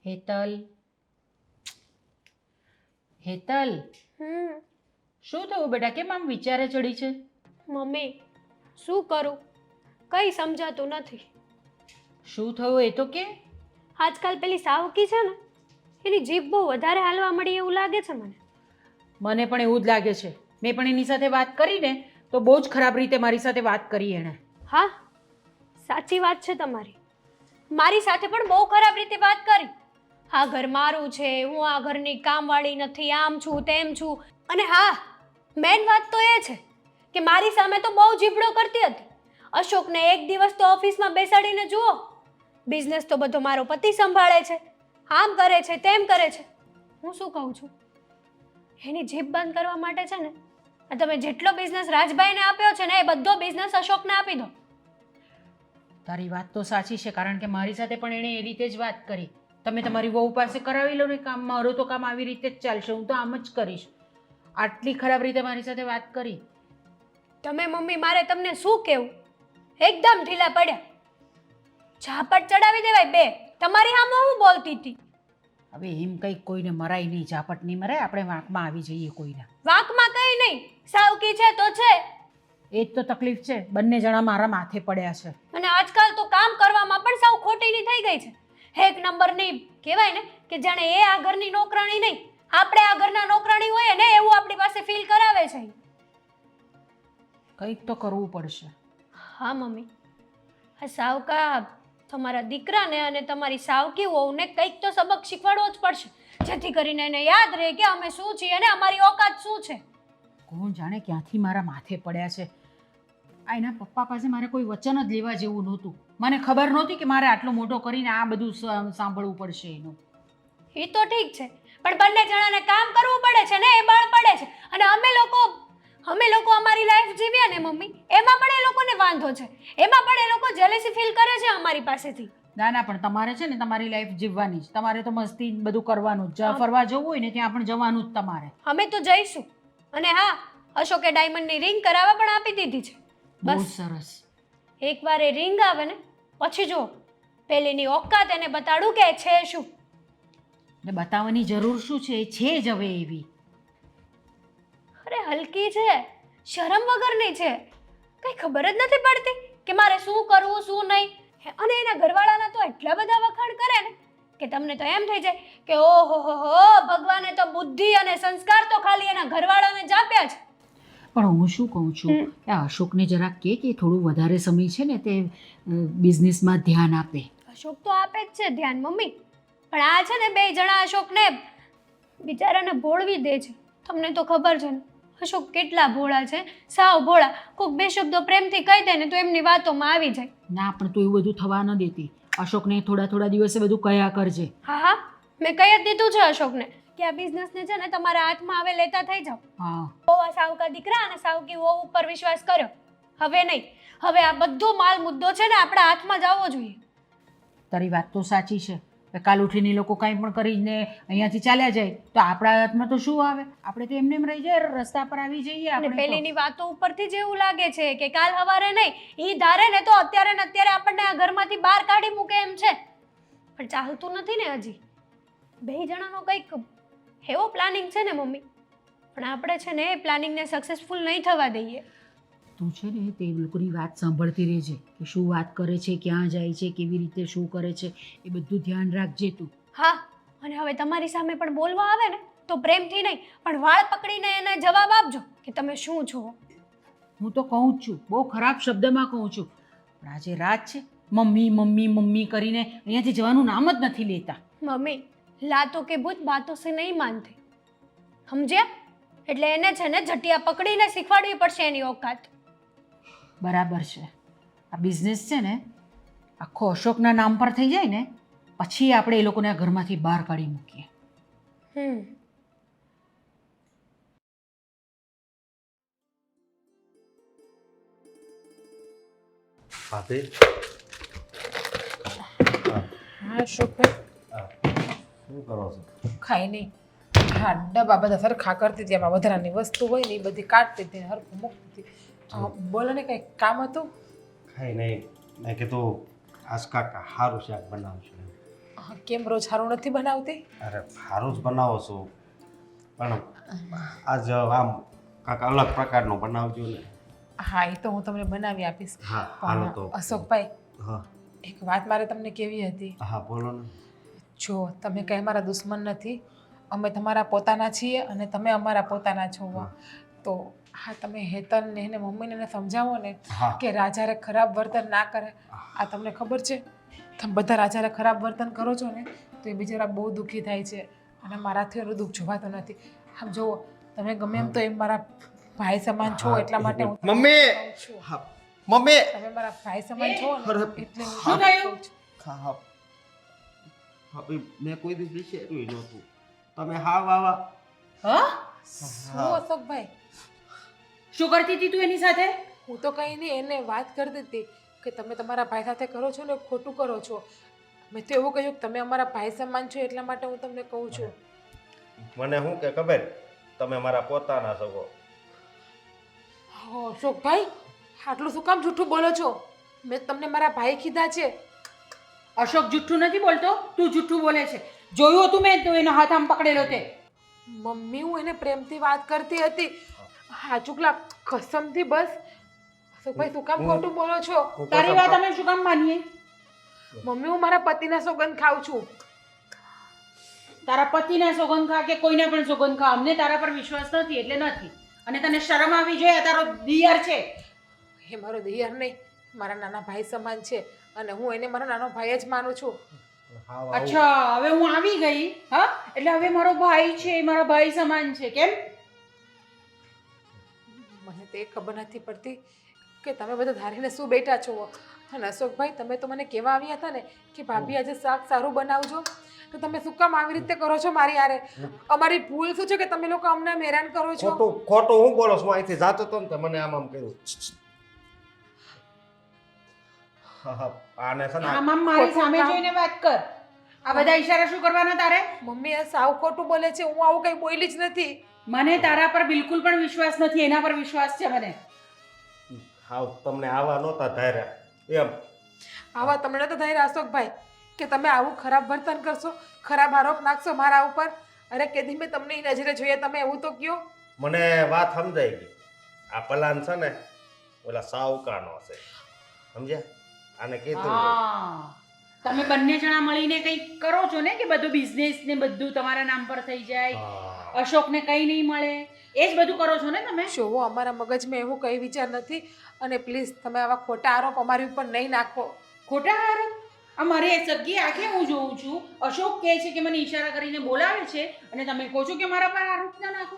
હેતલ હેતલ શું થયું બેટા કેમ આમ વિચારે ચડી છે મમ્મી શું કરું કઈ સમજાતું નથી શું થયું એ તો કે આજકાલ પેલી સાવકી છે ને એની જીભ બહુ વધારે હાલવા મળી એવું લાગે છે મને મને પણ એવું જ લાગે છે મેં પણ એની સાથે વાત કરીને તો બહુ જ ખરાબ રીતે મારી સાથે વાત કરી એણે હા સાચી વાત છે તમારી મારી સાથે પણ બહુ ખરાબ રીતે વાત કરી આ ઘર મારું છે હું આ ઘરની કામવાળી નથી આમ છું તેમ છું અને હા મેન વાત તો એ છે કે મારી સામે તો બહુ જીભડો કરતી હતી અશોકને એક દિવસ તો ઓફિસમાં બેસાડીને જુઓ બિઝનેસ તો બધો મારો પતિ સંભાળે છે આમ કરે છે તેમ કરે છે હું શું કહું છું એની જીભ બંધ કરવા માટે છે ને આ તમે જેટલો બિઝનેસ રાજભાઈને આપ્યો છે ને એ બધો બિઝનેસ અશોકને આપી દો તારી વાત તો સાચી છે કારણ કે મારી સાથે પણ એણે એ રીતે જ વાત કરી તમે તમારી વહુ પાસે કરાવી લો ને કામ મારું તો કામ આવી રીતે જ ચાલશે હું તો આમ જ કરીશ આટલી ખરાબ રીતે મારી સાથે વાત કરી તમે મમ્મી મારે તમને શું કહેવું એકદમ ઢીલા પડ્યા ઝાપટ ચડાવી દેવાય બે તમારી સામે હું બોલતી હતી હવે એમ કંઈક કોઈને મરાય નહીં ઝાપટ નહીં મરાય આપણે વાંકમાં આવી જઈએ કોઈના વાંકમાં કંઈ નહીં સાવકી છે તો છે એ જ તો તકલીફ છે બંને જણા મારા માથે પડ્યા છે અને આજકાલ તો કામ કરવામાં પણ સાવ ખોટીની થઈ ગઈ છે એક નંબરની કહેવાય ને કે જાણે એ આ ઘરની નોકરાણી નહીં આપણે આ ઘરના નોકરાણી હોઈએ ને એવું આપણી પાસે ફીલ કરાવે છે કંઈક તો કરવું પડશે હા મમ્મી આ સાવકા તમારા દીકરાને અને તમારી સાવકી વહુને કંઈક તો સબક શીખવાડવો જ પડશે જેથી કરીને એને યાદ રહે કે અમે શું છીએ અને અમારી ઓકાત શું છે કોણ જાણે ક્યાંથી મારા માથે પડ્યા છે આ એના પપ્પા પાસે મારે કોઈ વચન જ લેવા જેવું નહોતું મને ખબર નહોતી કે મારે આટલો મોટો કરીને આ બધું સાંભળવું પડશે એનું એ તો ઠીક છે પણ બંને જણાને કામ કરવું પડે છે ને એ બળ પડે છે અને અમે લોકો અમારી લાઈફ જીવીએ ને મમ્મી એમાં પણ એ લોકોને વાંધો છે એમાં પણ એ લોકો જેલેસી ફીલ કરે છે અમારી પાસેથી ના ના પણ તમારે છે ને તમારી લાઈફ જીવવાની જ તમારે તો મસ્તી બધું કરવાનું જ જ્યાં ફરવા જવું હોય ને ત્યાં પણ જવાનું જ તમારે અમે તો જઈશું અને હા અશોકે ડાયમંડની રિંગ કરાવવા પણ આપી દીધી છે બહુ બસ સરસ એકવાર એ રિંગ આવે ને પછી જો પેલીની ઓકાત એને બતાડું કે છે શું ને બતાવવાની જરૂર શું છે એ છે જ હવે એવી અરે હલકી છે શરમ વગરની છે કઈ ખબર જ નથી પડતી કે મારે શું કરવું શું નહીં અને એના ઘરવાળાના તો એટલા બધા વખાણ કરે ને કે તમને તો એમ થઈ જાય કે ઓહો હો ભગવાને તો બુદ્ધિ અને સંસ્કાર તો ખાલી એના ઘરવાળાને જ આપ્યા છે પણ હું શું કહું છું આ અશોકને જરાક કે થોડું વધારે સમય છે ને તે બિઝનેસમાં ધ્યાન આપે અશોક તો આપે જ છે ધ્યાન મમ્મી પણ આ છે ને બે જણા અશોકને બિચારાને ભોળવી દે છે તમને તો ખબર છે ને અશોક કેટલા ભોળા છે સાવ ભોળા કોઈક બે શબ્દો પ્રેમથી કહી દે ને તો એમની વાતોમાં આવી જાય ના પણ તું એવું બધું થવા ન દેતી અશોકને થોડા થોડા દિવસે બધું કયા કરજે. હા હા મેં કહી જ દીધું છે અશોકને કે આ બિઝનેસને છે ને તમારા હાથમાં આવે લેતા થઈ જાઓ. હા બહુ આ સાવકા દીકરા અને સાવકી વહુ ઉપર વિશ્વાસ કર્યો. હવે નહીં. હવે આ બધો માલ મુદ્દો છે ને આપણા હાથમાં જ આવવો જોઈએ. તારી વાત તો સાચી છે. કાલ ઉઠીને એ લોકો કાંઈ પણ કરીને અહીંયાથી ચાલ્યા જાય તો આપણા હાથમાં તો શું આવે? આપણે તો એમને એમ રહી જાય, રસ્તા પર આવી જઈએ અને આપણે તો. પેલીની વાતો ઉપરથી જ એવું લાગે છે કે કાલ હવારે નહીં ઈ ધારે ને તો અત્યારે ને અત્યારે આપણને આ ઘરમાંથી બહાર કાઢી મૂકે એમ છે. પણ ચાલતું નથી ને હજી. બે જણાનો કંઈક એવો પ્લાનિંગ છે ને મમ્મી. પણ આપણે છે ને એ પ્લાનિંગને સક્સેસફુલ નહીં થવા દઈએ. તું છે ને તે લોકોની વાત સાંભળતી રહેજે કે શું વાત કરે છે, ક્યાં જાય છે, કેવી રીતે શું કરે છે, એ બધું ધ્યાન રાખજે તું. હા અને હવે તમારી સામે પણ બોલવા આવે ને તો પ્રેમથી નહીં પણ વાળ પકડીને એને જવાબ આપજો કે તમે શું છો. હું તો કહું જ છું, બહુ ખરાબ શબ્દમાં કહું છું, પણ આજે રાત છે મમ્મી મમ્મી મમ્મી કરીને અહીંયાથી જવાનું નામ જ નથી લેતા. મમ્મી લાતો કે ભૂત બાતો સે નહીં માનતે સમજ્યા? એટલે એને છે ને જટિયા પકડીને શીખવાડવી પડશે એની ઓકાત. બરાબર છે. આ બિઝનેસ છે ને આખો અશોકના નામ પર થઈ જાય ને પછી આપણે એ લોકોને આ ઘરમાંથી બહાર કાઢી મૂકીએ. ભાભી હા અશોકભાઈ શું કરો છો? ખાઈ નહીં. હા ડબ્બા બધા સરખા કરતી હતી, એમાં વધારાની વસ્તુ હોય ને એ બધી કાઢતી હતી, હરખું મૂકતી હતી. બોલો ને કંઈક કામ હતું? ખાઈ નહીં. મેં કીધું આજ કાકા સારું શાક બનાવશું. કેમ રોજ સારું નથી બનાવતી? અરે સારું જ બનાવો છો પણ આજ આમ કાંક અલગ પ્રકારનું બનાવજો ને. હા એ તો હું તમને બનાવી આપીશ. હા હાલો તો. પણ અશોકભાઈ હા એક વાત મારે તમને કેવી હતી. હા બોલો ને. જો તમે કંઈ અમારા દુશ્મન નથી, અમે તમારા પોતાના છીએ અને તમે અમારા પોતાના છો. તો હા તમે હેતલ ને એને મમ્મીને એને સમજાવો ને હા કે રાજારે ખરાબ વર્તન ના કરે. આ તમને ખબર છે તમે બધા રાજારે ખરાબ વર્તન કરો છો ને તો એ બિચારા બહુ દુઃખી થાય છે અને મારાથી એનું દુઃખ જોવાતો નથી. આમ જુઓ તમે ગમે એમ તો એમ મારા ભાઈ સમાન છો એટલા માટે હું તમને મમ્મી! કહું છું. હા મમ્મી તમે મારા ભાઈ સમાન છો ને અરે, એટલે હું શું તમને થયું? કહું છું. હા હવે મેં કોઈ દિવસ વિચાર્યું નહોતું તમે હા વાવા. હા શું અશોકભાઈ? શું કરતી હતી તું એની સાથે? હું તો કંઈ નહીં એને વાત કરતી હતી કે તમે તમારા ભાઈ સાથે કરો છો ને ખોટું કરો છો. મેં તો એવું કહ્યું કે તમે અમારા ભાઈ સમાન છો એટલા માટે હું તમને કહું છું. મને શું કે ખબર તમે મારા પોતાના છો. અશોકભાઈ આટલું શું કામ જૂઠું બોલો છો? મેં તમને મારા ભાઈ કીધા છે. અશોક જુઠ્ઠું નથી બોલતો, તું જુઠ્ઠું બોલે છે. જોયું હતું મેં તો એનો હાથ આમ પકડેલો તે. મમ્મી હું એને પ્રેમથી વાત કરતી હતી. હા ચૂકલા કસમથી બસ. અશોકભાઈ શું કામ ખોટું બોલો છો? તારી વાત અમે શું કામ માનીએ? મમ્મી હું મારા પતિના સોગંદ ખાઉં છું. તારા પતિના સોગંદ ખા કે કોઈના પણ સોગંદ ખા, અમને તારા પર વિશ્વાસ નથી એટલે નથી. અને તને શરમ આવી જોઈએ, આ તારો દિયર છે. એ મારો દિયર નહીં મારા નાના ભાઈ સમાન છે અને હું એને મારો નાનો ભાઈ જ માનું છું. અચ્છા હવે હું આવી ગઈ. હા એટલે હવે મારો ભાઈ છે, મારા ભાઈ સમાન છે. કેમ? મને તો એ ખબર નથી પડતી કે તમે બધા ધારીને શું બેઠા છો. અને અશોકભાઈ તમે તો મને કહેવા આવ્યા હતા ને કે ભાભી આજે શાક સારું બનાવજો, તો તમે શું કામ આવી રીતે કરો છો મારી યારે? અમારી ભૂલ શું છે કે તમે લોકો અમને હેરાન કરો છો? ખોટું ખોટું હું બોલો છું? અહીંથી જાતો તો ને તે મને આમ કહ્યું. હા હા આને છે ને આમ આમ મારી સામે જોઈને વાત કર. આ બધા ઈશારા શું કરવાના તારે? મમ્મી આ સાવ ખોટું બોલે છે. હું આવું કંઈ બોલી જ નથી. મને તારા પર બિલકુલ પણ વિશ્વાસ નથી, એના પર વિશ્વાસ છે મને. હા તમને આવા નહોતા ધાર્યા એમ. આવા તમને તો થઈ અશોકભાઈ કે તમે આવું ખરાબ વર્તન કરશો, ખરાબ આરોપ નાખશો મારા ઉપર. અરે કેદી મેં તમને એ નજરે જોઈએ તમે એવું તો કયો. મને વાત સમજાઈ ગઈ. આ પ્લાન છે ને ઓલા સાવકાનો છે, સમજ્યા? આને કીધું હા તમે બંને જણા મળીને કંઈક કરો છો ને કે બધું બિઝનેસ ને બધું તમારા નામ પર થઈ જાય, અશોકને કંઈ નહીં મળે, એ જ બધું કરો છો ને તમે? જોવો અમારા મગજમાં એવું કંઈ વિચાર નથી અને પ્લીઝ તમે આવા ખોટા આરોપ અમારી ઉપર નહીં નાખો. ખોટા આરોપ? અમારે સગી આંખે હું જોઉં છું, અશોક કહે છે કે મને ઈશારા કરીને બોલાવે છે અને તમે કહો છો કે મારા પર આરોપ ના નાખો.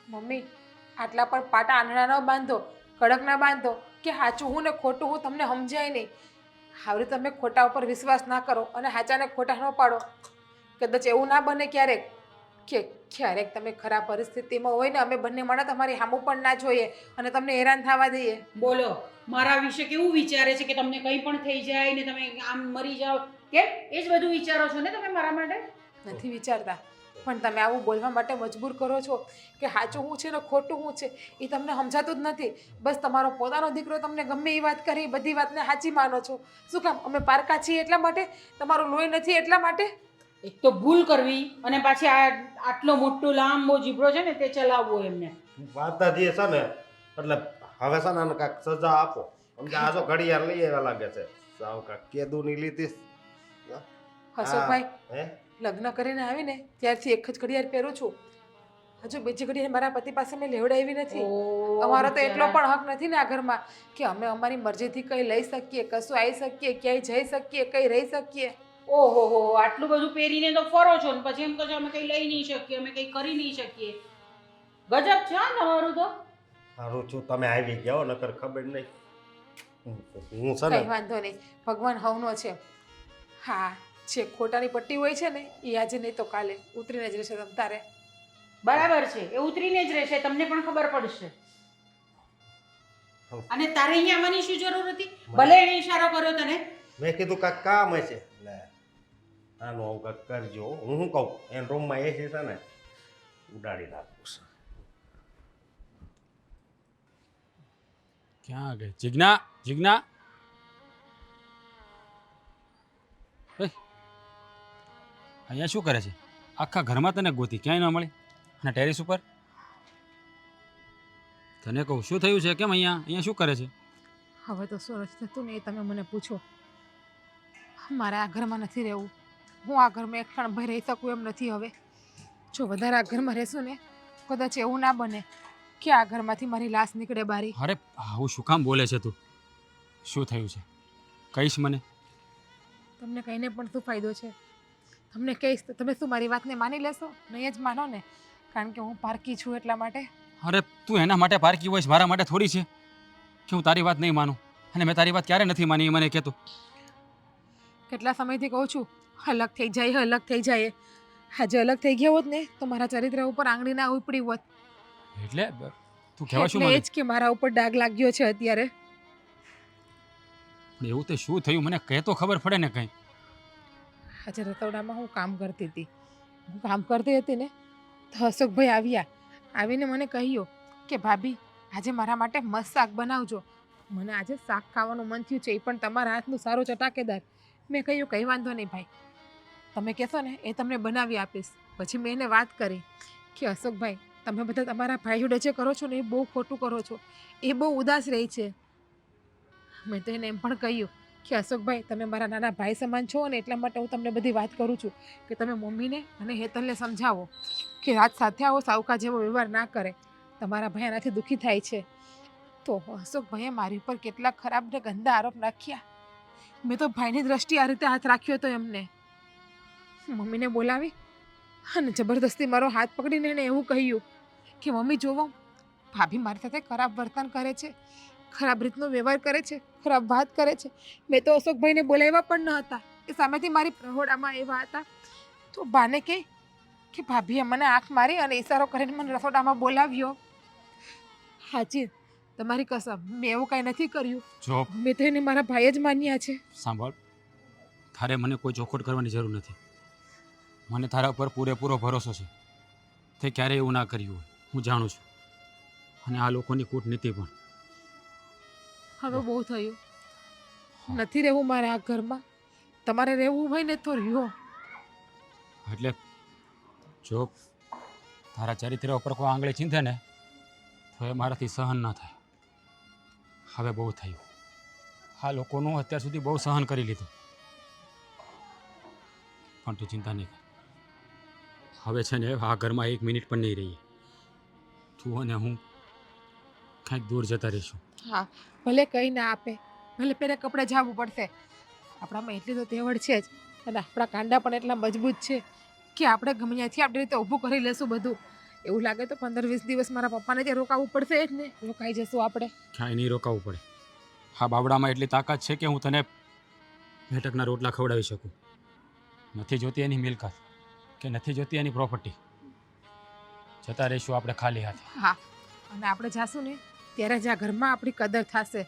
મમ્મી આટલા પણ પાટા આંધળા ન બાંધો, કડક ના બાંધો કે સાચું હું ને ખોટું હું તમને સમજાય નહીં. આવી રીતે તમે ખોટા ઉપર વિશ્વાસ ના કરો અને સાચાને ખોટા ન પાડો. કદાચ એવું ના બને ક્યારેક કે ક્યારેક તમે ખરાબ પરિસ્થિતિમાં હોય ને અમે બંને માણસ તમારી સામું પણ ના જોઈએ અને તમને હેરાન થવા દઈએ. બોલો મારા વિશે કેવું વિચારે છે કે તમને કંઈ પણ થઈ જાય ને તમે આમ મરી જાઓ કેમ એ જ બધું વિચારો છો ને તમે મારા માટે? નથી વિચારતા, પણ તમે આવું બોલવા માટે મજબૂર કરો છો કે સાચું શું છે ને ખોટું શું છે એ તમને સમજાતું જ નથી. બસ તમારો પોતાનો દીકરો તમને ગમે એ વાત કરી બધી વાતને સાચી માનો છો. શું કામ? અમે પારકા છીએ એટલા માટે? તમારું લોહી નથી એટલા માટે? એક તો ભૂલ કરવી અને પાછી આટલો મોટો લાંબો જીભડો છે ને તે ચલાવવો એમને. માતાજીએ છે ને એટલે હવે છે ને આને કાંઈક સજા આપો. સમજે આ જો ઘડિયાળ લઈ આવ્યા લાગે છે સાવ કાંઈક કેદુની લીધી. અશોકભાઈ, હે લગ્ન કરીને આવીને ત્યારથી એક જ ઘડિયાળ પહેરું છું. હજુ બીજી ઘડિયાળ મારા પતિ પાસે મેં લેવડાવી નથી. અમારો તો એટલો પણ હક નથી ને આ ઘરમાં કે અમે અમારી મરજીથી કંઈ લઈ શકીએ, કશું આવી શકીએ, ક્યાંય જઈ શકીએ, કંઈ રહી શકીએ. ઓહો હો આટલું બધું પહેરીને તો ફરો છો ને પછી એમ કહો છો અમે કંઈ લઈ નહીં શકીએ, અમે કંઈ કરી નહીં શકીએ. ગજબ છે હા તમારું તો. સારું છું તમે આવી ગયા હો, નકર ખબર નહીં. હું છે કંઈ ને વાંધો નહીં, ભગવાન હવનો છે. હા, જે ખોટાની પટ્ટી હોય છે ને એ આજે નહીં તો કાલે ઉતરીને જ રહેશે તમ તારે. બરાબર છે એ ઉતરીને જ રહેશે, તમને પણ ખબર પડશે. અને તારે અહીંયા આવવાની શું જરૂર હતી? ભલે એને ઈશારો કર્યો તને. મેં કીધું કાંઈક કામ હશે એટલે આનું આવું કાંઈક કરજો. હું શું કહું એને રૂમમાં એસી છે ને ઉડાડી નાખું છું. ક્યાં ગઈ જીજ્ઞા? જીજ્ઞા અહીંયા શું કરે છે? આખા ઘરમાં તને ગોતી ક્યાંય ન મળી અને ટેરેસ ઉપર તને કહું શું થયું છે? કેમ અહીંયા શું કરે છે? હવે તો શું નથી થતું ને એ તમે મને પૂછો. મારે આ ઘરમાં નથી રહેવું. હું આ ઘરમાં એક ક્ષણ ભર રહી શકું એમ નથી હવે. જો વધારે આ ઘરમાં રહેશું ને કદાચ એવું ના બને કે આ ઘરમાંથી મારી લાશ નીકળે બારી. અરે આવું શું કામ બોલે છે તું? શું થયું છે કહીશ મને? તમને કહીને પણ શું ફાયદો છે? તમને કહીશ તો તમે શું મારી વાતને માની લેશો? નહીં જ માનો ને, કારણ કે હું પારકી છું એટલા માટે. અરે તું એના માટે પારકી હોઈશ, મારા માટે થોડી છે કે હું તારી વાત નહીં માનું. અને મેં તારી વાત ક્યારે નથી માની એ મને કહેતો. કેટલા સમયથી કહું છું અલગ થઈ જાય, અલગ થઈ જાય. આજે અલગ થઈ ગયા હોત ને તો મારા ચરિત્ર ઉપર આંગળી ના ઉપડી હોત. એટલે તું કહેવા શું એટલે માંગે? એ જ કે મારા ઉપર ડાઘ લાગ્યો છે અત્યારે. એવું તે શું થયું મને કહે તો ખબર પડે ને કંઈ. આજે રતોડામાં હું કામ કરતી હતી. હું કામ કરતી હતી ને તો અશોકભાઈ આવ્યા. આવીને મને કહ્યું કે ભાભી આજે મારા માટે મસ્ત શાક બનાવજો. મને આજે શાક ખાવાનું મન થયું છે, એ પણ તમારા હાથનું સારું ચટાકેદાર. મેં કહ્યું કંઈ વાંધો નહીં ભાઈ, તમે કહેશો ને એ તમને બનાવી આપીશ. પછી મેં એને વાત કરી કે અશોકભાઈ તમે બધા તમારા ભાઈ જોડે જે કરો છો ને એ બહુ ખોટું કરો છો, એ બહુ ઉદાસ રહી છે. મેં તો એને એમ પણ કહ્યું કે અશોકભાઈ તમે મારા નાના ભાઈ સમાન છો ને એટલા માટે હું તમને બધી વાત કરું છું કે તમે મમ્મીને અને હેતલને સમજાવો કે રાત સાથે આવો, સાવકા જેવો વ્યવહાર ના કરે. તમારા ભાઈ એનાથી દુઃખી થાય છે. તો અશોકભાઈએ મારી ઉપર કેટલા ખરાબ ને ગંદા આરોપ નાખ્યા. મેં તો ભાઈની દ્રષ્ટિએ આ રીતે હાથ રાખ્યો હતો એમને. મમ્મીને બોલાવી અને જબરદસ્તી મારો હાથ પકડીને એને એવું કહ્યું કે મમ્મી જોવો ભાભી મારી સાથે ખરાબ વર્તન કરે છે, ખરાબ રીતનો વ્યવહાર કરે છે, ખરાબ વાત કરે છે. મેં તો અશોકભાઈને બોલાવ્યા પણ ન હતા, એ સામેથી મારી પ્રહોડામાં એવા હતા. તો બાને કહે કે ભાભીએ મને આંખ મારી અને ઈશારો કરીને મને રસોડામાં બોલાવ્યો. હાજી તમારી કસમ મેં એવું કાંઈ નથી કર્યું. જો મેં તો એને મારા ભાઈ જ માન્યા છે. સાંભળ, તારે મને કોઈ ચોખવટ કરવાની જરૂર નથી. મને તારા ઉપર પૂરેપૂરો ભરોસો છે. તે ક્યારેય એવું ના કર્યું હોય, હું જાણું છું. અને આ લોકોની કૂટનીતિ પણ. હવે બહુ થયું, નથી રહેવું મારે આ ઘરમાં. તમારે રહેવું હોય ને તો રહ્યો. એટલે જો તારા ચરિત્ર ઉપર કોઈ આંગળી ચીંધે ને તો એ મારાથી સહન ના થાય. હવે બહુ થયું. આ લોકોનું અત્યાર સુધી બહુ સહન કરી લીધું. પણ તું ચિંતા નહીં કર. હવે છે ને આ ઘરમાં 1 મિનિટ પણ નહીં રહીએ. તું અને હું કાંઈક દૂર જતા રહીશું. હા ભલે કંઈ ના આપે, ભલે પહેરે કપડે જવું પડશે. આપણામાં એટલી તો તેવડ છે જ અને આપણા કાંડા પણ એટલા મજબૂત છે કે આપણે ગમે ત્યાંથી આપણી રીતે ઊભું કરી લેશું બધું. એવું લાગે તો 15-20 દિવસ મારા પપ્પાને ત્યાં રોકાવું પડશે જ ને. રોકાઈ જશું આપણે. ક્યાંય નહીં રોકાવું પડે. હા બાબડામાં એટલી તાકાત છે કે હું તને મેટકના રોટલા ખવડાવી શકું. નથી જોતી એની મિલકત કે નથી જોતી એની પ્રોપર્ટી. જતા રહીશું આપણે ખાલી હાથે. હા, અને આપણે જાશું ને ત્યારે જ આ ઘરમાં આપણી કદર થશે.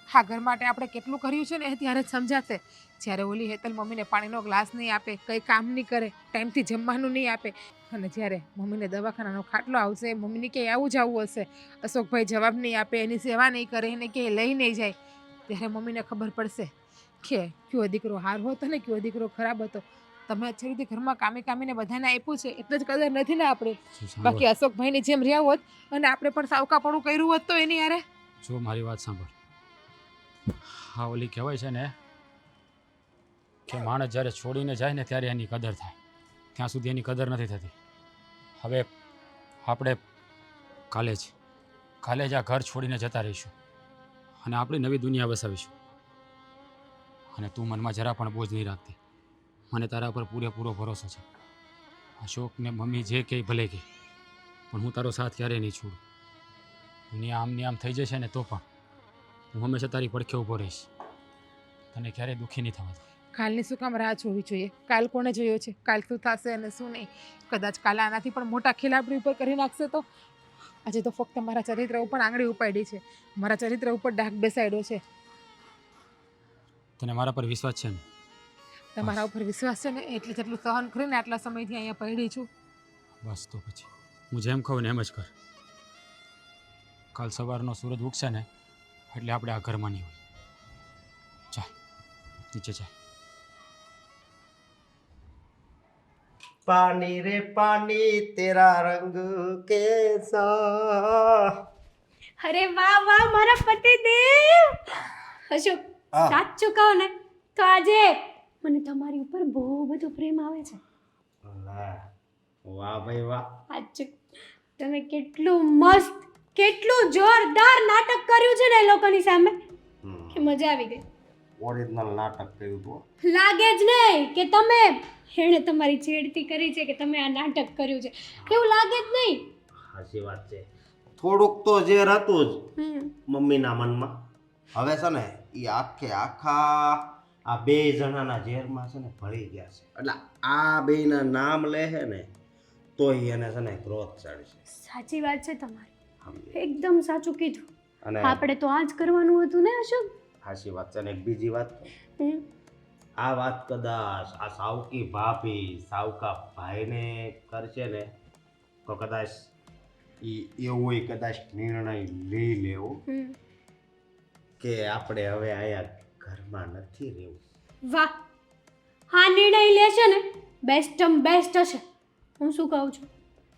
આ ઘર માટે આપણે કેટલું કર્યું છે ને એ ત્યારે જ સમજાશે. જ્યારે ઓલી હેતલ મમ્મીને પાણીનો ગ્લાસ નહીં આપે, કંઈ કામ નહીં કરે, ટાઈમથી જમવાનું નહીં આપે, અને જ્યારે મમ્મીને દવાખાનાનો ખાટલો આવશે, મમ્મીને ક્યાંય આવું જવું હશે, અશોકભાઈ જવાબ નહીં આપે, એની સેવા નહીં કરે, એને ક્યાંય લઈ નહીં જાય, ત્યારે મમ્મીને ખબર પડશે કે કયો દીકરો હાર હતો ને કયો દીકરો ખરાબ હતો. તમે અત્યાર ઘરમાં કામીને બધાને આપ્યું છે એટલે જ કદર નથી ને આપણે. બાકી અશોકભાઈની જેમ રહ્યા હોત અને આપણે પણ સાવકાપણું કર્યું હોત તો એની યારે. જો મારી વાત સાંભળ. હા, ઓલી કહેવાય છે ને કે માણસ જ્યારે છોડીને જાય ને ત્યારે એની કદર થાય, ત્યાં સુધી એની કદર નથી થતી. હવે આપણે કાલે જ આ ઘર છોડીને જતા રહીશું અને આપણી નવી દુનિયા વસાવીશું. અને તું મનમાં જરા પણ બોજ નહીં રાખતી. મને તારા પર પૂરેપૂરો ભરોસો છે. અશોકને મમ્મી જે કહે ભલે કહે, પણ હું તારો સાથ ક્યારેય નહીં છોડું. દુનિયા આમની આમ થઈ જશે ને તો પણ હું હંમેશા તારી પડખે ઊભો રહીશ. તને ક્યારેય દુઃખી નહીં થવા દઉં. કાલની શું કામ રાહ જોવી જોઈએ? કાલ કોણે જોયો છે? કાલ શું થશે અને શું નહીં? કદાચ કાલે આનાથી પણ મોટા ખેલ આપણી ઉપર કરી નાખશે તો? આજે તો ફક્ત મારા ચરિત્ર ઉપર આંગળી ઉપાડી છે, મારા ચરિત્ર ઉપર ડાઘ બેસાડ્યો છે. તને મારા પર વિશ્વાસ છે ને? તમારા ઉપર વિશ્વાસ છે ને એટલે જેટલું સહન કરીને આટલા સમયથી અહીંયા પડી છું. બસ તો પછી હું જેમ કહું ને એમ જ કર. કાલ સવારનો સૂરજ ઉગશે ને એટલે આપણે આ ઘરમાં નહીં હોય. ચાલ નીચે ચાલ. પાણી રે પાણી તેરા રંગ કેસા. અરે વાહ વાહ મારા પતિદેવ. અશોક, હા. સાચું કહો ને તો આજે મને તમારી ઉપર બહુ બધો પ્રેમ આવે છે. વાહ ભાઈ વાહ. સાચું, તમે કેટલું મસ્ત, કેટલું જોરદાર નાટક કર્યું છે ને એ લોકોની સામે કે મજા આવી ગઈ. ઓરિજિનલ નાટક કર્યું તું. લાગે જ નહીં કે તમે એણે તમારી છેડતી કરી છે કે તમે આ નાટક કર્યું છે, એવું લાગે જ નહીં. સાચી વાત છે. થોડુંક તો ઝેર હતું જ હમ. મમ્મીના મનમાં. હવે છે ને એ આખા આ બે જણાના ઝેરમાં છે ને ભળી ગયા છે. એટલે આ બેના નામ લે છે ને તો એને છે ને ક્રોધ ચડશે. સાચી વાત છે તમારી, સમજે? એકદમ સાચું કીધું. અને આપણે તો આ જ કરવાનું હતું ને અશોક. સાચી વાત છે. અને એક બીજી વાત કહું. હમ. આ વાત કદાચ આ સાવકી ભાભી સાવકા ભાઈને કરશે ને તો કદાચ એવો કદાચ નિર્ણય લઈ લેવો હમ. કે આપણે હવે અહીંયા ઘરમાં નથી રહેવું. વાહ, હા નિર્ણય લેશે ને બેસ્ટ હશે. હું શું કહું છું,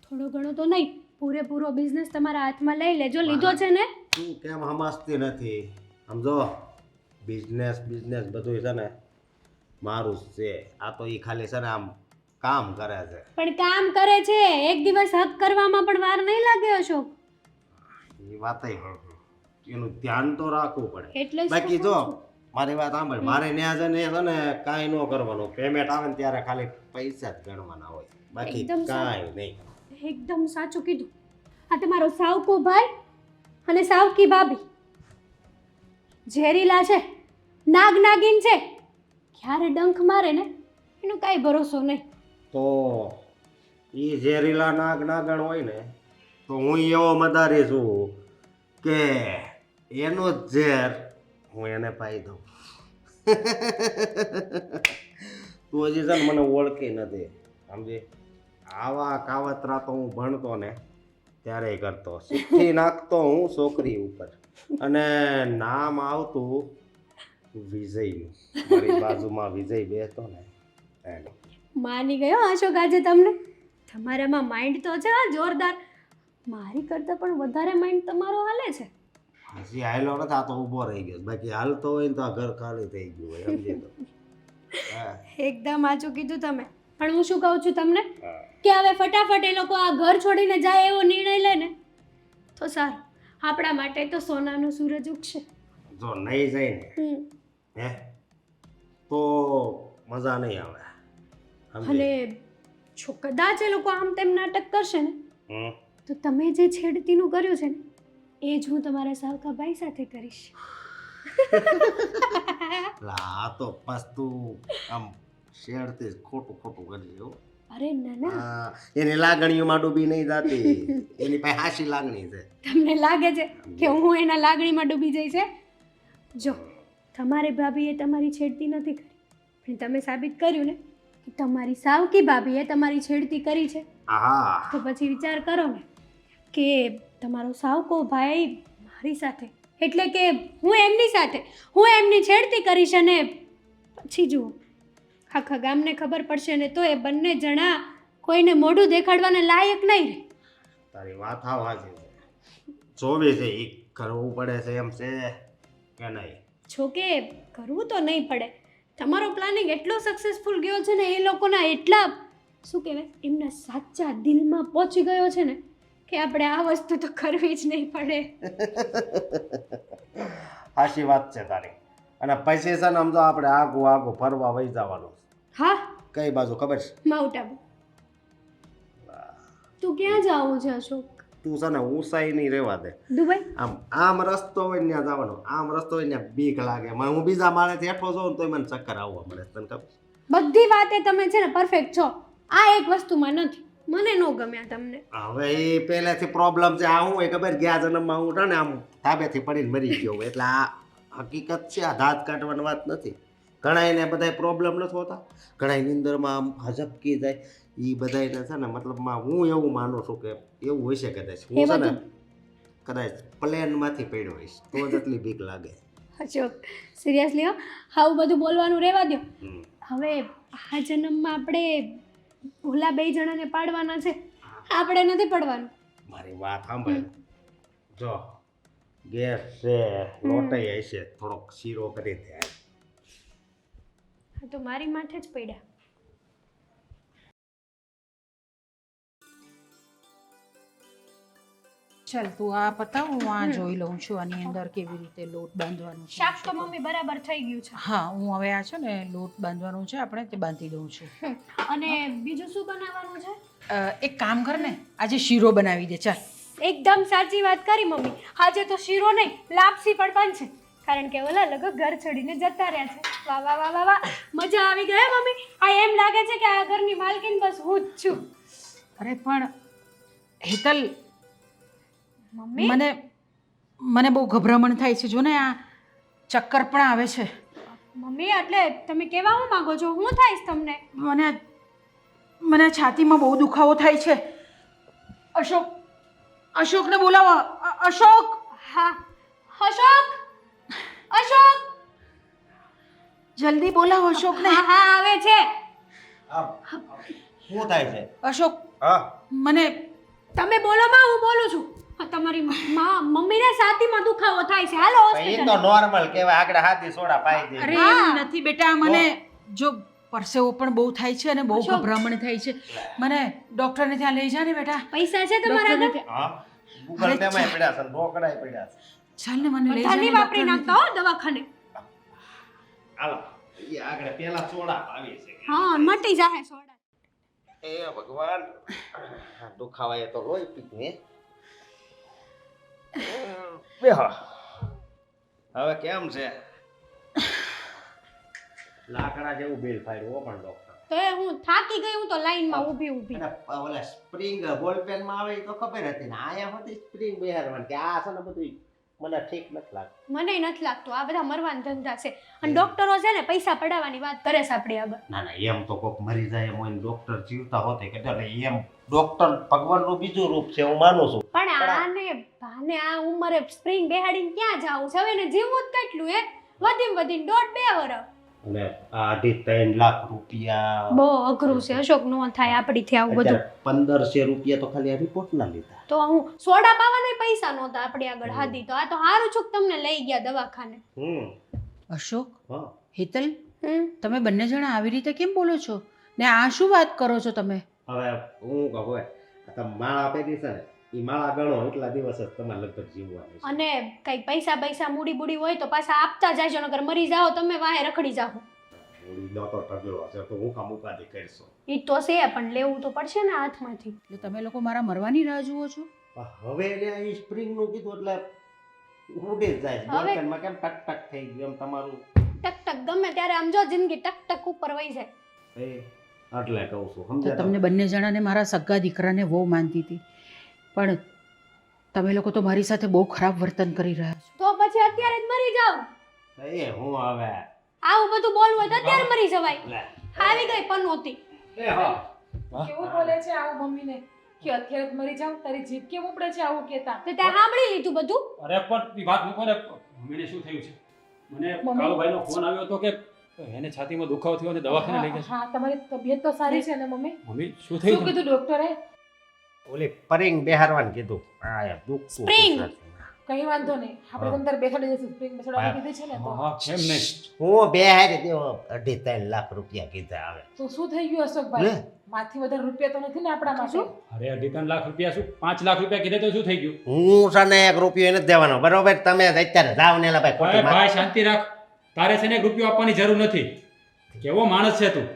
થોડો ઘણો તો નહીં, પૂરેપૂરો બિઝનેસ તમારા હાથમાં લઈ લેજો. લીધો છે ને? તું કેમ સમજતી નથી? સમજો, બિઝનેસ બધું છે ને મારું જ છે. આ તો એ ખાલી છે ને આમ કામ કરે છે. પણ કામ કરે છે, એક દિવસ હક કરવામાં પણ વાર નહીં લાગે અશોક. એ વાત એનું ધ્યાન તો રાખવું પડે. એટલે જ તો બાકી કહું જો છું. મારી વાત સાંભળ, મારે ન્યા છે ને કાંઈ ન કરવાનું. પેમેન્ટ આવે ને ત્યારે ખાલી પૈસા જ ગણવાના હોય, બાકી એકદમ કાંઈ નહીં. એકદમ સાચું કીધું. આ તમારો સાવકો ભાઈ અને સાવકી ભાભી ઝેરીલા છે, નાગિન છે, ક્યારે ડંખ મારે ને એનો કાંઈ ભરોસો નહીં. તો એ ઝેરીલા નાગણ હોય ને તો હું એવો મદારી છું કે એનો જ ઝેર હું એને પાઈ દઉં. તું હજી છે ને મને ઓળખી નથી, સમજી? આવા કાવતરા તો હું ભણતો ને ત્યારે કરતો, શીખી નાખતો હું છોકરી ઉપર. અને નામ આવતું વિજયનું. મારી બાજુમાં વિજય બેસતો ને એનું. માની ગયો અશોક આજે તમને. તમારામાં માઇન્ડ તો છે હા જોરદાર. મારી કરતાં પણ વધારે માઇન્ડ તમારો હાલે છે. હજી હાલ્યો નથી, આ તો ઊભો રહી ગયો. બાકી હાલતો હોય ને તો આ ઘર ખાલી થઈ ગયું હોય, સમજી તો. હા. એકદમ સાચું કીધું તમે. પણ હું શું કહું છું તમને હા. કે હવે ફટાફટ એ લોકો આ ઘર છોડીને જાય એવો નિર્ણય લે ને તો સારું. આપણા માટે તો સોનાનો સૂરજ ઉગશે. જો નહીં જાય ને હમ. હે તો મજા નહીં આવે, સમજી? અને જો કદાચ એ લોકો આમ તેમ નાટક કરશે ને હમ. તો તમે જે છેડતીનું કર્યું છે ને એ જ હું તમારા સાવકા ભાઈ સાથે કરીશ. આ તો બસ તું આમ શેરથી ખોટું ખોટું કરી હો. અરે ના ના, હા, એની લાગણીઓમાં ડૂબી નહીં જાતી. એની પાસે હાસી લાગણી છે. તમને લાગે છે કે હું એના લાગણીમાં ડૂબી જઈ છે? જો તમારી ભાભીએ તમારી છેડતી નથી કરી, પણ તમે સાબિત કર્યું ને કે તમારી સાવકી ભાભીએ તમારી છેડતી કરી છે. હા તો પછી વિચાર કરો ને કે તમારો સાવકો ભાઈ મારી સાથે, એટલે કે હું એમની સાથે, હું એમની છેડતી કરીશ અને પછી જુઓ આખા ગામને ખબર પડશે ને તો એ બંને જણા કોઈને મોઢું દેખાડવાને લાયક નહીં રહે. તારી વાત હાવ હાચી છે. જોવે છે એ કરવું પડે છે એમ છે કે નહીં? જો કે કરવું તો નહીં પડે. તમારો પ્લાનિંગ એટલો સક્સેસફુલ ગયો છે ને, એ લોકોના એટલા શું કહેવાય એમના સાચા દિલમાં પહોંચી ગયો છે ને કે આપણે આ વસ્તુ તો કરવી જ નહીં પડે. હાચી વાત છે તારી. અને પછી છે ને આમ તો આપણે આગું ફરવા વહી જવાનું. હા, કઈ બાજુ ખબર છે? માઉન્ટ આબુ. તું ક્યાં જાવું છે અશોક? તું છે ને ઊંચાઈ નહીં રહેવા દે. દુબઈ? આમ રસ્તો હોય ને ત્યાં જવાનો, આમ રસ્તો હોય ને ત્યાં બીક લાગે. હું બીજા માળેથી હેઠો જાઉં ને તોય મને ચક્કર આવવા મળે. તને ખબર? બધી વાતે તમે છે ને પરફેક્ટ છો, આ એક વસ્તુમાં નથી. મને ન ગમ્યા તમને. હવે એ પહેલેથી પ્રોબ્લેમ છે. આ હું હોય ખબર, ગયા જન્મમાં હું છે ને આમ ધાબેથી પડીને મરી ગયો. એટલે આ હકીકત છે, આ દાંત કાઢવાની વાત નથી. ઘણાઈને બધા પ્રોબ્લેમ નથી હોતા, ઘણા નિંદરમાં આમ હજપકી જાય. એ બધાને છે ને મતલબમાં હું એવું માનું છું કે એવું હોય છે કદાચ. હું છે ને કદાચ પ્લેનમાંથી પડ્યો હોઈશ તો જ એટલી બીક લાગે. અશોક સિરિયસલી હો, આવું બધું બોલવાનું રહેવા દો. હમ. હવે આ જન્મમાં આપણે ભૂલા બે જણાને પાડવાના છે, આપણે નથી પડવાનું. મારી વાત સાંભળ. જો ગેસ છે, લોટાઈ હશે, થોડોક શીરો કરી દે. હા તો મારી માથે જ પડ્યા. ચાલ તું આ પતાવ, હું આ જોઈ લઉં છું આની અંદર કેવી રીતે લોટ બાંધવાનું છે. શાક તો મમ્મી બરાબર થઈ ગયું છે. હા, હું હવે આ છે ને લોટ બાંધવાનું છે આપણે તે બાંધી દઉં છું. અને બીજું શું બનાવવાનું છે? એક કામ કર ને, આજે શીરો બનાવી દે. ચાલ. એકદમ સાચી વાત કરી મમ્મી. આજે તો શીરો નહીં, લાપસી પણ બનશે, કારણ કે ઓલા લોકો ઘર છોડીને જતા રહ્યા છે. વાહ વાહ વાહ વાહ વાહ, મજા આવી ગઈ મમ્મી. આ એમ લાગે છે કે આ ઘરની માલકીન બસ હું જ છું. અરે પણ હેતલ, મમ્મી મને બહુ ગભરામણ થાય છે. જો ને આ ચક્કર પણ આવે છે મમ્મી, એટલે તમે કેવા હું માંગો છો? હું થાઈશ તમને? મને છાતીમાં બહુ દુખાવો થાય છે. અશોકને બોલાવો. અશોક! હા, અશોક, અશોક, જલ્દી બોલાવો અશોકને. હા હા આવે છે. શું થાય છે? અશોક, હા, મને તમે બોલો માં, હું બોલું છું. તમારી મમ્મીને છાતીમાં દુખાવો થાય છે, હાલો એ હોસ્પિટલ. તો નોર્મલ કહેવાય. આગળ હાથી સોડા પાઈ દે. અરે એમ નથી બેટા, મને જો પરસેવો પણ બહુ થાય છે અને બહુ અશોક. ગભરામણ થાય છે. મને ડોક્ટરને ત્યાં લઈ જા ને બેટા. પૈસા છે તમારા ડોક્ટરને આગળ? ત્યાં- હા, ગૂગલ પે માં પડ્યા છે, રોકડાય પડ્યા છે. ચાલ ને, મને લઈ જા બધાની ને વાપરી ડોક્ટરને નાખતા હો દવાખાને. હાલો, એ આગળ પેલા સોડા પાવી છે. હા, મટી જાહે સોડા. એ ભગવાન, દુખાવાય તો લોહી પીને. બેહો. હવે કેમ છે? લાકડા જેવું બિલ ફાડ્યું હો પણ ડોક્ટર. તો એ હું થાકી ગઈ, હું તો લાઈનમાં ઊભી અને ઓલા સ્પ્રિંગ બોલ પેન માં આવે એ તો ખબર હતી ને, આયા હોતી સ્પ્રિંગ બેહારવાની. કે આ છે ને બધું મને ઠીક નથી લાગતું. મને નથી લાગતું આ બધા મરવાના ધંધા છે. અને ડોક્ટરો છે ને પૈસા પડાવવાની વાત કરે છે આપણી આગળ. ના ના, એમ તો કોક મરી જાય એમ હોય ને ડોક્ટર જીવતા હોતે કે એટલે એમ ડોક્ટર ભગવાનનું બીજું રૂપ છે, હું માનું છું. પણ આને આ ઉંમરે સ્પ્રિંગ બેહાડીને ક્યાં જાવું છે? હવે એને જીવવું જ કેટલું હે? વધીને 1.5-2 વર્ષ. અને આ 2.5 લાખ રૂપિયા બહુ અઘરું છે અશોક, નો થાય આપણીથી આવું બધું. અત્યારે 1500 રૂપિયા તો ખાલી આ રિપોર્ટ ના લીધા. તો હું સોડા પાવાના પૈસા નહોતા આપણી આગળ હાદી, તો આ તો હારું છું કે તમને લઈ ગયા દવાખાને. અશોક, હા, હેતલ, હમ તમે બંને જણા આવી રીતે કેમ બોલો છો ને? આ શું વાત કરો છો તમે? હવે હું કહું હોય તમે માળા આપેલી છે ને, એ માળા ગણો એટલા દિવસ જ તમારે લગભગ જીવવાની છે. અને કઈ પૈસા મૂડી બુડી હોય તો પાછા આપતા જાજો, નકર મરી જાઓ તમે વાહે રખડી જાઓ. મૂડીનો તો ઢગલો છે, તો હું કામ ઉપાધિ કરશો? ઈ તો છે, પણ લેવું તો પડશે ને હાથમાંથી. એટલે તમે લોકો મારા મરવાની રાહ જુઓ છો? હવે એને અહીં સ્પ્રિંગનું કીધું એટલે ઉડી જ જાય છે. હવે- બોલપેનમાં કેમ ટક ટક થઈ ગયું એમ તમારું ટક ટક ગમે ત્યારે આમ જો જિંદગી ટક ટક ઉપર વહી જાય. એ એટલે કહું છું તો સમજ્યા તમને બંને જણાને મારા સગા દીકરાને બહુ માનતી હતી, પણ તમે લોકો તો મારી સાથે બહુ ખરાબ વર્તન કરી રહ્યા છો. તો પછી અત્યારે જ મરી જાવ. તમે? એ હું હવે આવું બધું બોલવું હોય તો અત્યારે મરી જવાય. લે. આવી ગઈ પનોતી. એ હા કેવું બોલે છે આવું મમ્મીને કે અત્યારે જ મરી જાવ? તારી જીભ કેમ ઉપડે છે આવું કહેતા? તે તે સાંભળી લીધું બધું. અરે પણ એ વાત મૂકો ને, મમ્મીને શું થયું છે? મને મમ્મી- કાળુભાઈનો ફોન આવ્યો હતો કે એને છાતીમાં દુખાવો થયો અને દવાખાને લઈ ગયા છે. હા, તમારી તબિયત તો સારી છે ને મમ્મી? મમ્મી શું શું થયું? કીધું ડોક્ટરે? ઓલી પરીંગ બેહારવાનું કીધું. આ યાર દુખતું હતું Spring. સાચું. કઈ વાંધો નહીં, આપણે હા. તમને બેસાડી દઈશું. સ્પ્રિંગ બેસાડવાની હા. કીધી છે ને હા તો. હા, કેમ નહીં? હું બેહારી દેવો 2.5-3 લાખ રૂપિયા કીધા આવે તો શું થઈ ગયું અશોકભાઈ? લે. માથી વધારે રૂપિયા તો નથી ને આપણા માટે? અરે 2.5 લાખ રૂપિયા શું 5 લાખ રૂપિયા કીધે તો શું થઈ ગયું? હું છે ને 1 રૂપિયો નથી દેવાનો બરોબર. તમે અત્યારે જાવ ને એલા ભાઈ અરે ખોટી વાત. ભાઈ શાંતિ રાખ. તારે છે ને 1 રૂપિયો આપવાની જરૂર નથી. કેવો માણસ છે તું?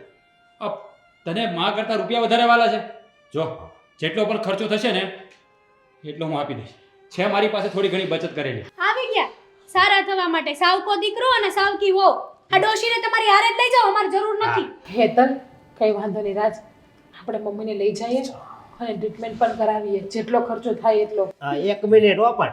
અપ, તને માં કરતા રૂપિયા વધારે વાલા છે? જો જેટલો પણ ખર્ચો થશે ને એટલો હું આપી દઈશ. છે મારી પાસે થોડી ઘણી બચત કરેલી. આવી ગયા સારા થવા માટે. સાવકો દીકરો અને સાવકી વહુ. આ ડોશીને તમારી હારે જ લઈ જાઓ, અમારે જરૂર નથી. હેતલ, કઈ વાંધો નહીં રાજ, આપણે મમ્મીને લઈ જઈએ અને ટ્રીટમેન્ટ પણ કરાવીએ. જેટલો ખર્ચો થાય એટલો. 1 મિનિટ હો પણ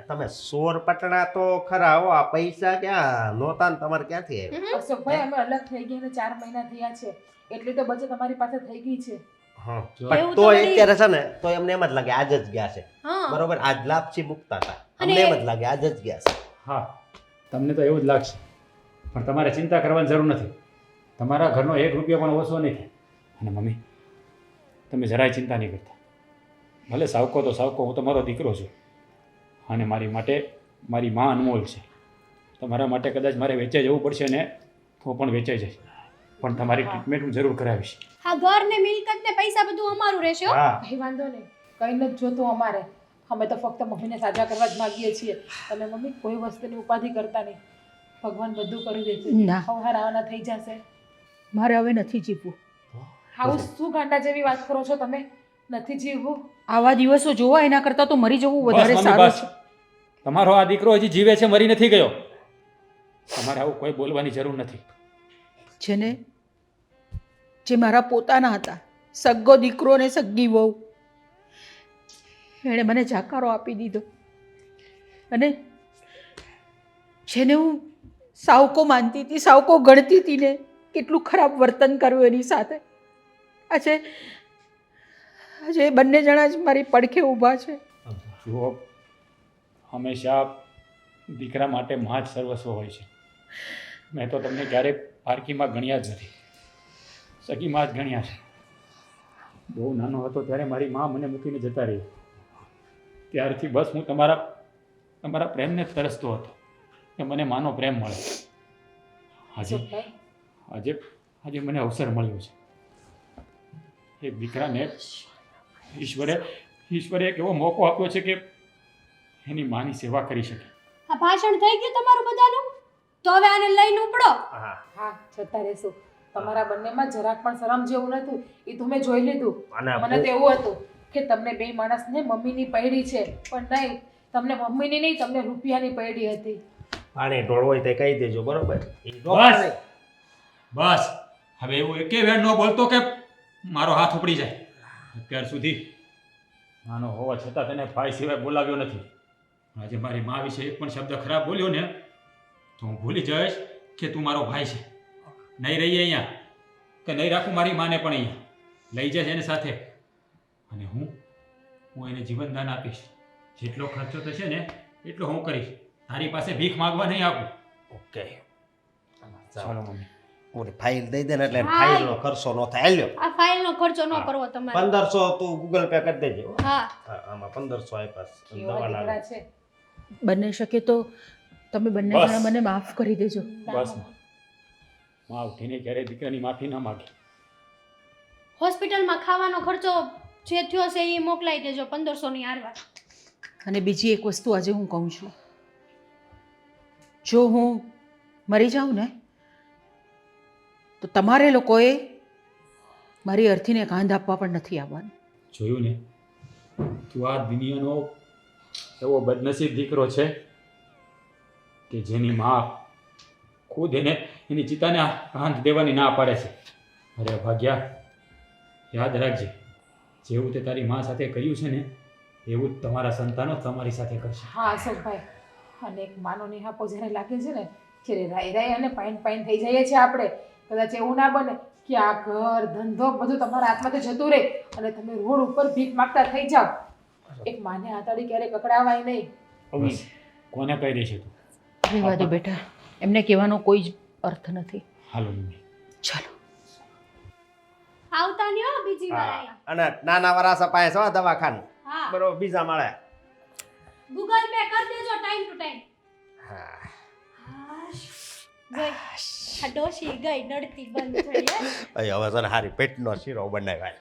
તમે સોર પટણા તો ખરા હો. આ પૈસા ક્યાં નહોતા ને તમારે ક્યાંથી આવ્યા? અશોકભાઈ, અમે અલગ થઈ ગયા ને 4 મહિના થયા છે, એટલી તો બચત અમારી પાસે થઈ ગઈ છે. હા. જો. પણ એવું તો તો વળી- અત્યારે છે ને તો એમને એમ જ લાગે આજ જ ગયા છે હા બરોબર. આજ લાપસી મૂકતા હતા અને અમને એમ જ લાગે આજ જ ગયા છે. હા તમને તો એવું જ લાગશે, પણ તમારે ચિંતા કરવાની જરૂર નથી. તમારા ઘરનો 1 રૂપિયો પણ ઓછો નહીં થાય. અને મમ્મી તમે જરાય ચિંતા નહીં કરતા. ભલે સાવકો તો સાવકો, હું તમારો દીકરો છું અને મારી માટે મારી માં અનમોલ છે. તમારા માટે કદાચ મારે વેચાઈ જવું પડશે ને તો પણ વેચાઈ જશે, પણ તમારી ટ્રીટમેન્ટ હું જરૂર કરાવીશ. આ ઘર ને મિલકત ને પૈસા બધું અમારું રહેશે હો. હા કઈ વાંધો નહીં, કઈ નથી જોતું અમારે. અમે તો ફક્ત મમ્મીને સાજા કરવા જ માંગીએ છીએ. તમે મમ્મી કોઈ વસ્તુની ઉપાધિ કરતા નહીં. ભગવાન બધું કરી દેશે. ના. હવાર આવવાના થઈ જશે. મારે હવે નથી જીવવું. આવું શું ગાંડા જેવી વાત કરો છો તમે? નથી જીવવું? આવા દિવસો જોવા એના કરતાં તો મરી જવું બસ વધારે મમ્મી, સારું બસ. છે. તમારો આ દીકરો હજી જીવે છે, મરી નથી ગયો. તમારે આવું કોઈ બોલવાની જરૂર નથી. જેને જે મારા પોતાના હતા, સગ્ગો દીકરો ને સગ્ગી વહુ, એણે મને જાકારો આપી દીધો. અને જેને હું સાવકો માનતી હતી, સાવકો ગણતી હતી ને, કેટલું ખરાબ વર્તન કર્યું એની સાથે. આજે આજે એ બંને જણા જ મારી પડખે ઊભા છે. જુઓ, હંમેશા દીકરા માટે માં જ સર્વસ્વ હોય છે. મેં તો તમને ક્યારેય પારકીમાં ગણ્યા જ નથી, સગી માં જ ગણ્યા છે. બહુ નાનો હતો ત્યારે મારી માં મને મૂકીને જતા રહી. ત્યારથી બસ હું તમારા પ્રેમને જ તરસતો હતો કે મને માનો પ્રેમ મળે. આજે અશોકભાઈ, આજે આજે મને અવસર મળ્યો છે. એક દીકરાને ઈશ્વરે એક એવો મોકો આપ્યો છે કે એની માની સેવા કરી શકે. આ ભાષણ થઈ ગયું તમારું બધાનું, તો હવે આને લઈને ઉપડો. હા હા, જતા રહેશું. તમારા બંનેમાં જરાક પણ શરમ જેવું નતું, એ તો મેં જોઈ લીધું. અને મને તો એવું હતું કે તમને બે માણસને મમ્મીની પૈડી છે, પણ નહીં, તમને મમ્મીની નહીં, તમને રૂપિયાની પૈડી હતી. પાણી ઢોળ હોય તે કહી દેજો બરોબર. ઈ બસ. ડોક્ટર નહીં. બસ હવે એવું એકે વેણ ન બોલતો કે મારો હાથ ઉપડી જાય. અત્યાર સુધી નાનો હોવા છતાં તને ભાઈ સિવાય બોલાવ્યો નથી. આજે મારી મા વિશે એક પણ શબ્દ ખરાબ બોલ્યો ને તો હું ભૂલી જઈશ કે તું મારો ભાઈ છે. નહીં રહીએ અહીંયા કે નહીં રાખું મારી માને પણ અહીંયા લઈ જઈશ એને સાથે, અને હું એને જીવનદાન આપીશ. જેટલો ખર્ચો થશે ને એટલો હું કરીશ. તારી પાસે ભીખ માંગવા નહીં આપું. ઓકે ચાલો મમ્મી. ઓલી ફાઇલ દઈ દે ને એટલે હા. ફાઇલનો ખર્ચો ન થાય. હાલ્યો આ ફાઇલનો ખર્ચો ન હા. કરવો તમારે. 1500 તું ગૂગલ પે કરી દેજે હો. હા હા, આમાં 1500 આપ્યા છે. કેવા દવાના દીકરા છે. બને શકે તો તમે બંને બસ. જણા મને માફ કરી દેજો. બસ માં ઉઠીને ક્યારેય દીકરાની માફી ના માગે. હોસ્પિટલમાં ખાવાનો ખર્ચો જે થયો છે એ મોકલાઈ દેજો 1500 ની આરવા. અને બીજી એક વસ્તુ આજે હું કહું છું, જો હું મરી જાઉં ને તો તમારે લોકોએ મારી અર્થીને કાંધ આપવા પણ નથી આવવાનું. જોયું ને, તું આ દુનિયાનો એવો બદનસીબ દીકરો છે કે જેની માં ખુદ એને એની ચિતાને કાંધ દેવાની ના પાડે છે. અરે ભાગ્યા, યાદ રાખજે, જેવું તે તારી માં સાથે કર્યું છે ને એવું જ તમારા સંતાનો તમારી સાથે કરશે. હા અશોકભાઈ, અને એક માનો નિહાપો જ્યારે લાગે છે ને ત્યારે રાઈ રાઈ અને પાઈન પાઈન થઈ જઈએ છીએ આપણે. કદાચ એવું ના બને કે આ ઘર ધંધો બધું તમારા હાથમાંથી જતું રહે અને તમે રોડ ઉપર ભીખ માગતા થઈ જાઓ. એક માને આતડી ક્યારેય કકડાવાય નહીં. બસ, કોને કહી દેશે તું? રહેવા દે બેટા, એમને કહેવાનો કોઈ જ અર્થ નથી. હાલો મમ્મી. ચાલો. આવતા નહીં હો બીજી વાર હા, અહીંયા. અને નાના વરાસા પાસે છો દવાખાનું હા બરોબર, બીજા મળે. ગૂગલ પે કરી દેજો ટાઈમ ટુ ટાઈમ. હા, ગઈ આ ડોશી ગઈ નડતી બંધ થઈ હે. હવે છે ને હારી પેટનો શીરો બનાવ્યા.